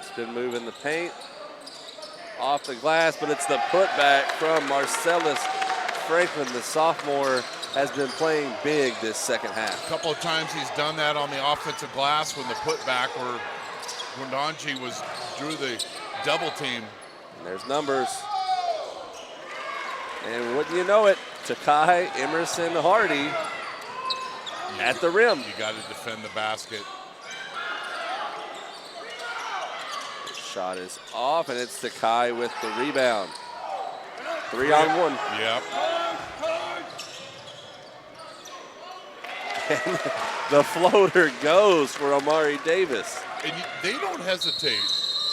Spin move in the paint. Off the glass, but it's the putback from Marcellus Franklin. The sophomore has been playing big this second half. A couple of times he's done that on the offensive glass when the putback where Wananji drew the double team. And there's numbers. And wouldn't you know it, Takai Emerson Hardy at the rim. You got to defend the basket. Shot is off, and it's Takai with the rebound. 3-on-1. Yep. And the floater goes for Amari Davis. And they don't hesitate.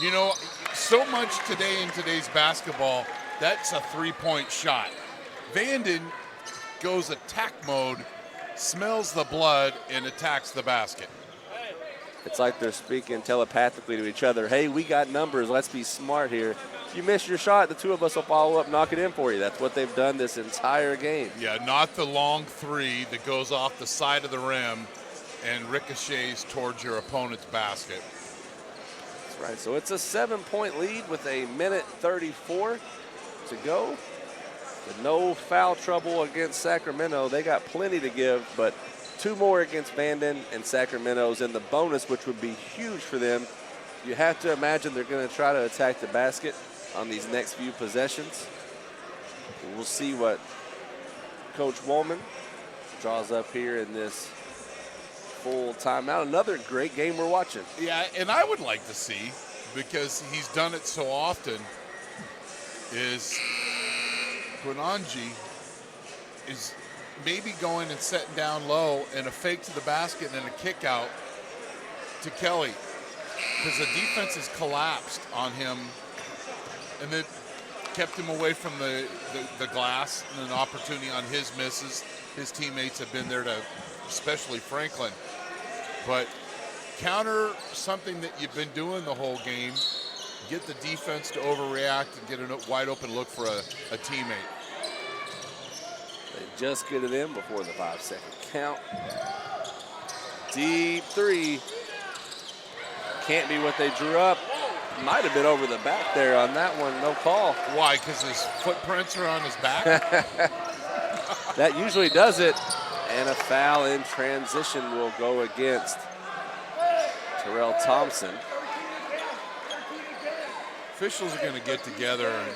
You know, so much today in today's basketball, that's a three-point shot. Vanden goes attack mode, smells the blood, and attacks the basket. It's like they're speaking telepathically to each other. Hey, we got numbers. Let's be smart here. If you miss your shot, the two of us will follow up, knock it in for you. That's what they've done this entire game. Yeah, not the long three that goes off the side of the rim and ricochets towards your opponent's basket. That's right. So it's a 7-point lead with a minute 34 to go. With no foul trouble against Sacramento. They got plenty to give, but 2 more against Vanden, and Sacramento's in the bonus, which would be huge for them. You have to imagine they're going to try to attack the basket on these next few possessions. We'll see what Coach Woolman draws up here in this full timeout. Another great game we're watching. Yeah, and I would like to see, because he's done it so often, is Guananji is maybe going and setting down low and a fake to the basket and a kick out to Kelly, because the defense has collapsed on him and it kept him away from the glass and an opportunity on his misses. His teammates have been there to, especially Franklin. But counter something that you've been doing the whole game, get the defense to overreact and get a wide open look for a teammate. They just get it in before the 5-second count. Deep three. Can't be what they drew up. Might have been over the back there on that one. No call. Why? Because his footprints are on his back? That usually does it. And a foul in transition will go against Terrell Thompson. Officials are going to get together and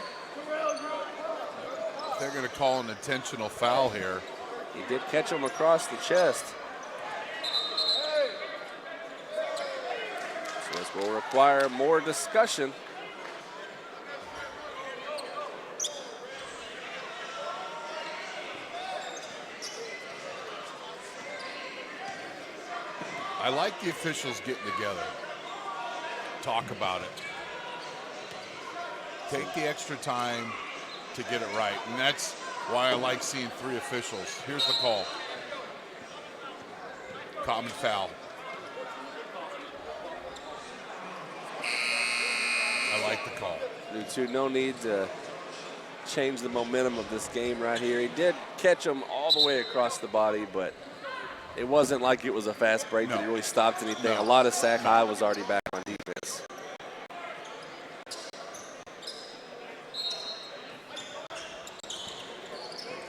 they're going to call an intentional foul here. He did catch him across the chest. So this will require more discussion. I like the officials getting together. Talk about it. Take the extra time to get it right. And that's why I like seeing 3 officials. Here's the call. Common foul. I like the call. No need to change the momentum of this game right here. He did catch him all the way across the body, but it wasn't like it was a fast break that really stopped anything. A lot of Sac High was already back on defense.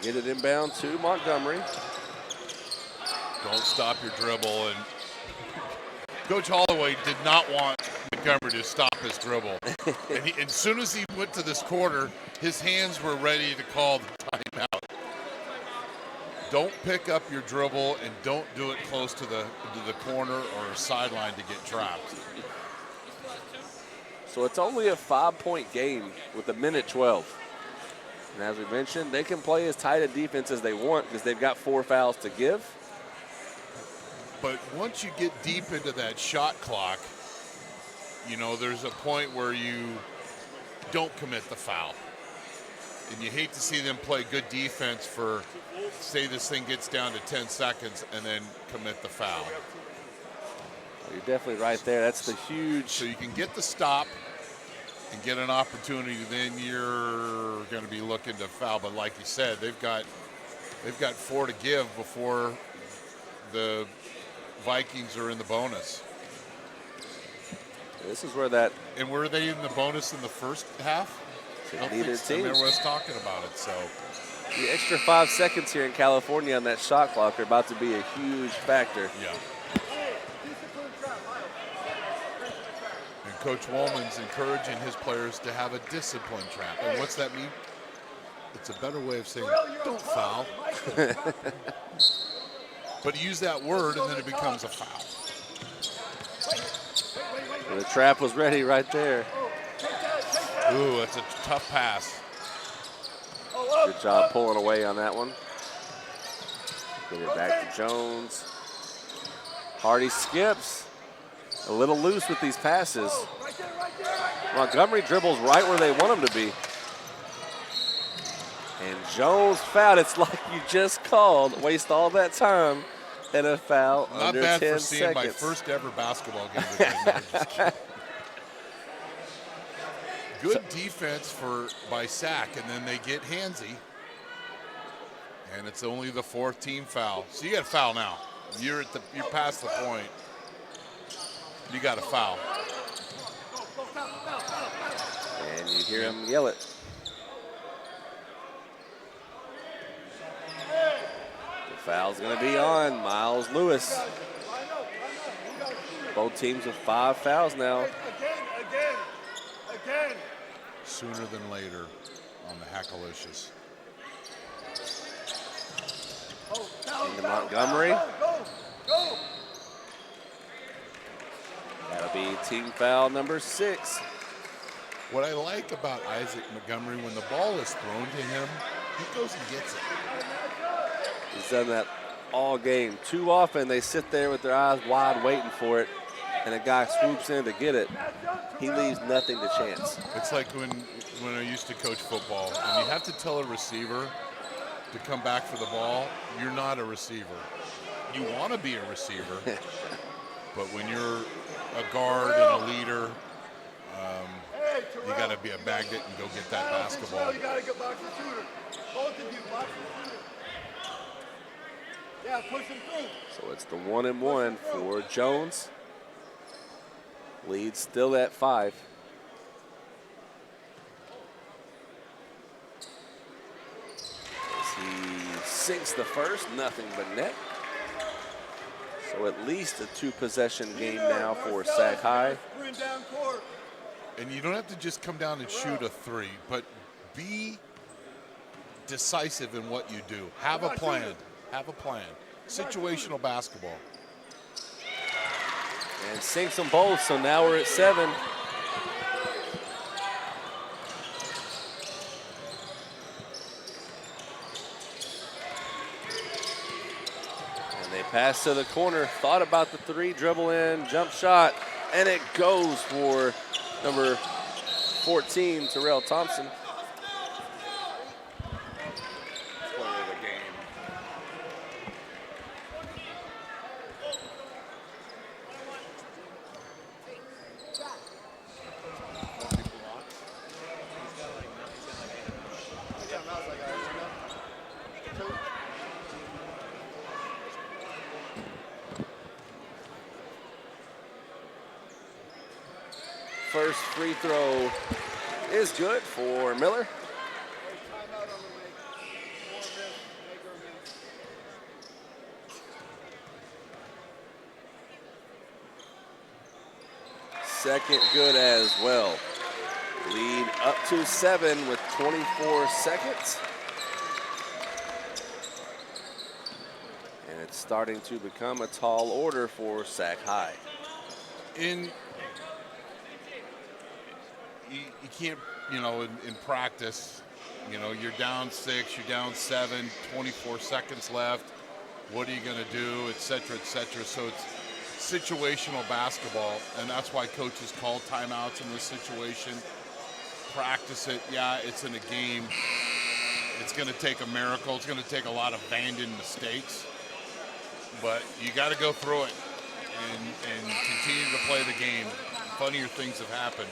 Get it inbound to Montgomery. Don't stop your dribble. And Coach Holloway did not want Montgomery to stop his dribble. And as soon as he went to this quarter, his hands were ready to call the timeout. Don't pick up your dribble and don't do it close to the corner or sideline to get trapped. So it's only a 5-point game with a minute 12. And as we mentioned, they can play as tight a defense as they want because they've got 4 fouls to give. But once you get deep into that shot clock, you know, there's a point where you don't commit the foul. And you hate to see them play good defense for, say this thing gets down to 10 seconds and then commit the foul. Oh, you're definitely right there. That's the huge. So you can get the stop and get an opportunity, then you're going to be looking to foul. But like you said, they've got 4 to give before the Vikings are in the bonus. This is where that. And were they in the bonus in the first half? Neither team. I remember us talking about it. So the extra 5 seconds here in California on that shot clock are about to be a huge factor. Yeah. And Coach Woolman's encouraging his players to have a discipline trap. And what's that mean? It's a better way of saying don't foul. But use that word and then it becomes a foul. And the trap was ready right there. Ooh, that's a tough pass. Good job pulling away on that one. Get it back to Jones. Hardy skips. A little loose with these passes. Montgomery dribbles right where they want him to be. And Jones fouled. It's like you just called. Waste all that time and a foul Not under bad 10 for seeing seconds. my first ever basketball game today. Good defense by Sac, and then they get handsy. And it's only the 4th team foul. So you got a foul now. You're past the point. You got a foul. And you hear him yell it. The foul's going to be on Miles Lewis. Both teams with 5 fouls now. Sooner than later on the Hackalicious. Into Montgomery. That'll be team foul number 6. What I like about Isaac Montgomery, when the ball is thrown to him, he goes and gets it. He's done that all game. Too often they sit there with their eyes wide waiting for it, and a guy swoops in to get it. He leaves nothing to chance. It's like when I used to coach football, and you have to tell a receiver to come back for the ball. You're not a receiver. You want to be a receiver, but when you're a guard and a leader, you got to be a magnet and go get that basketball. You got to get box the shooter. Both of you, box the shooter. Yeah, push him through. So it's the 1-and-1 for Jones. Lead still at 5. As he sinks the first, nothing but net. So at least a 2-possession game now for Sac High. And you don't have to just come down and shoot a 3, but be decisive in what you do. Have a plan. Have a plan. Situational basketball. And sinks them both, so now we're at 7. And they pass to the corner, thought about the 3, dribble in, jump shot, and it goes for number 14, Terrell Thompson. First free throw is good for Miller. Second good as well. Lead up to 7 with 24 seconds. And it's starting to become a tall order for Sac High. You can't, in practice, you're down 6, you're down 7, 24 seconds left. What are you going to do, et cetera, et cetera. So it's situational basketball, and that's why coaches call timeouts in this situation. Practice it. Yeah, it's in a game. It's going to take a miracle. It's going to take a lot of Vanden mistakes. But you got to go through it and continue to play the game. Funnier things have happened.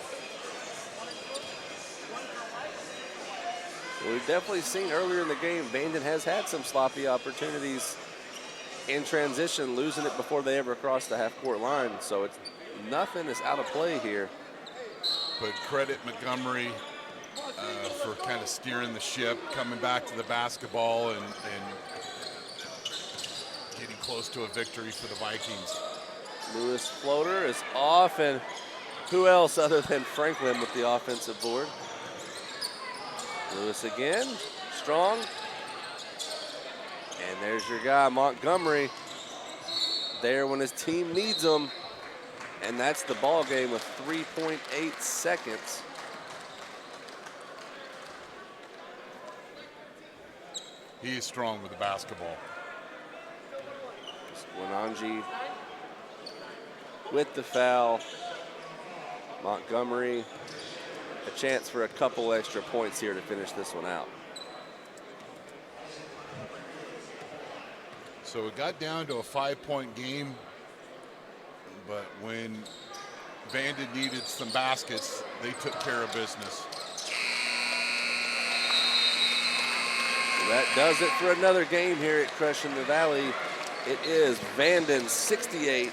We've definitely seen earlier in the game, Vanden has had some sloppy opportunities in transition, losing it before they ever crossed the half-court line. So nothing is out of play here. But credit Montgomery for kind of steering the ship, coming back to the basketball and getting close to a victory for the Vikings. Lewis floater is off, and who else other than Franklin with the offensive board? Lewis again, strong. And there's your guy, Montgomery, there when his team needs him. And that's the ball game with 3.8 seconds. He is strong with the basketball. Winanji with the foul. Montgomery, a chance for a couple extra points here to finish this one out. So it got down to a 5-point game, but when Vanden needed some baskets, they took care of business. So that does it for another game here at Crushing the Valley. It is Vanden 68,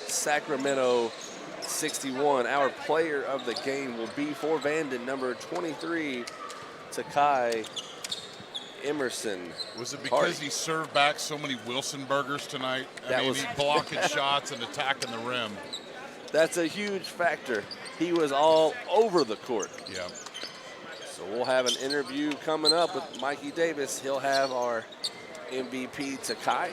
Sacramento 61. Our player of the game will be for Vanden, number 23, Takai Emerson. Was it because he served back so many Wilson burgers tonight? I mean, he blocking shots and attacking the rim. That's a huge factor. He was all over the court. Yeah. So we'll have an interview coming up with Mikey Davis. He'll have our MVP Takai.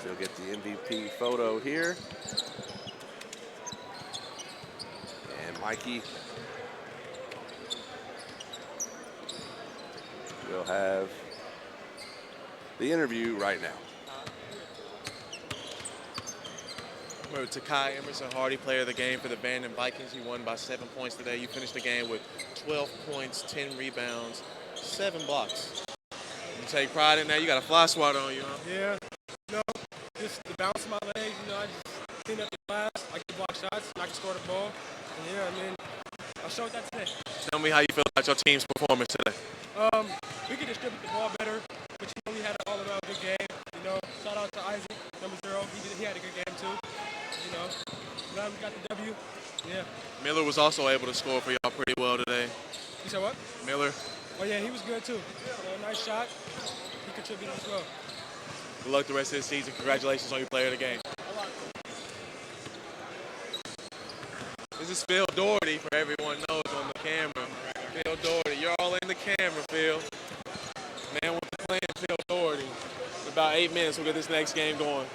You'll get the MVP photo here. And Mikey will have the interview right now. Remember Takai Emerson Hardy, player of the game for the Vanden Vikings. He won by 7 points today. You finished the game with 12 points, 10 rebounds, 7 blocks. You take pride in that. You got a fly swatter on you, huh? Yeah. Just the bounce of my legs, I just clean up the glass. I can block shots, and I can score the ball. And yeah, I showed that today. Tell me how you feel about your team's performance today. We could distribute the ball better, but we had an all-around good game. Shout out to Isaac, number 0. He had a good game too. Glad we got the W. Yeah. Miller was also able to score for y'all pretty well today. You said what? Miller. Oh yeah, he was good too. Nice shot. He contributed as well. Good luck the rest of the season. Congratulations on your player of the game. This is Phil Doherty, for everyone knows on the camera. Phil Doherty, you're all in the camera, Phil. Man with the plan, Phil Doherty. In about 8 minutes, we'll get this next game going.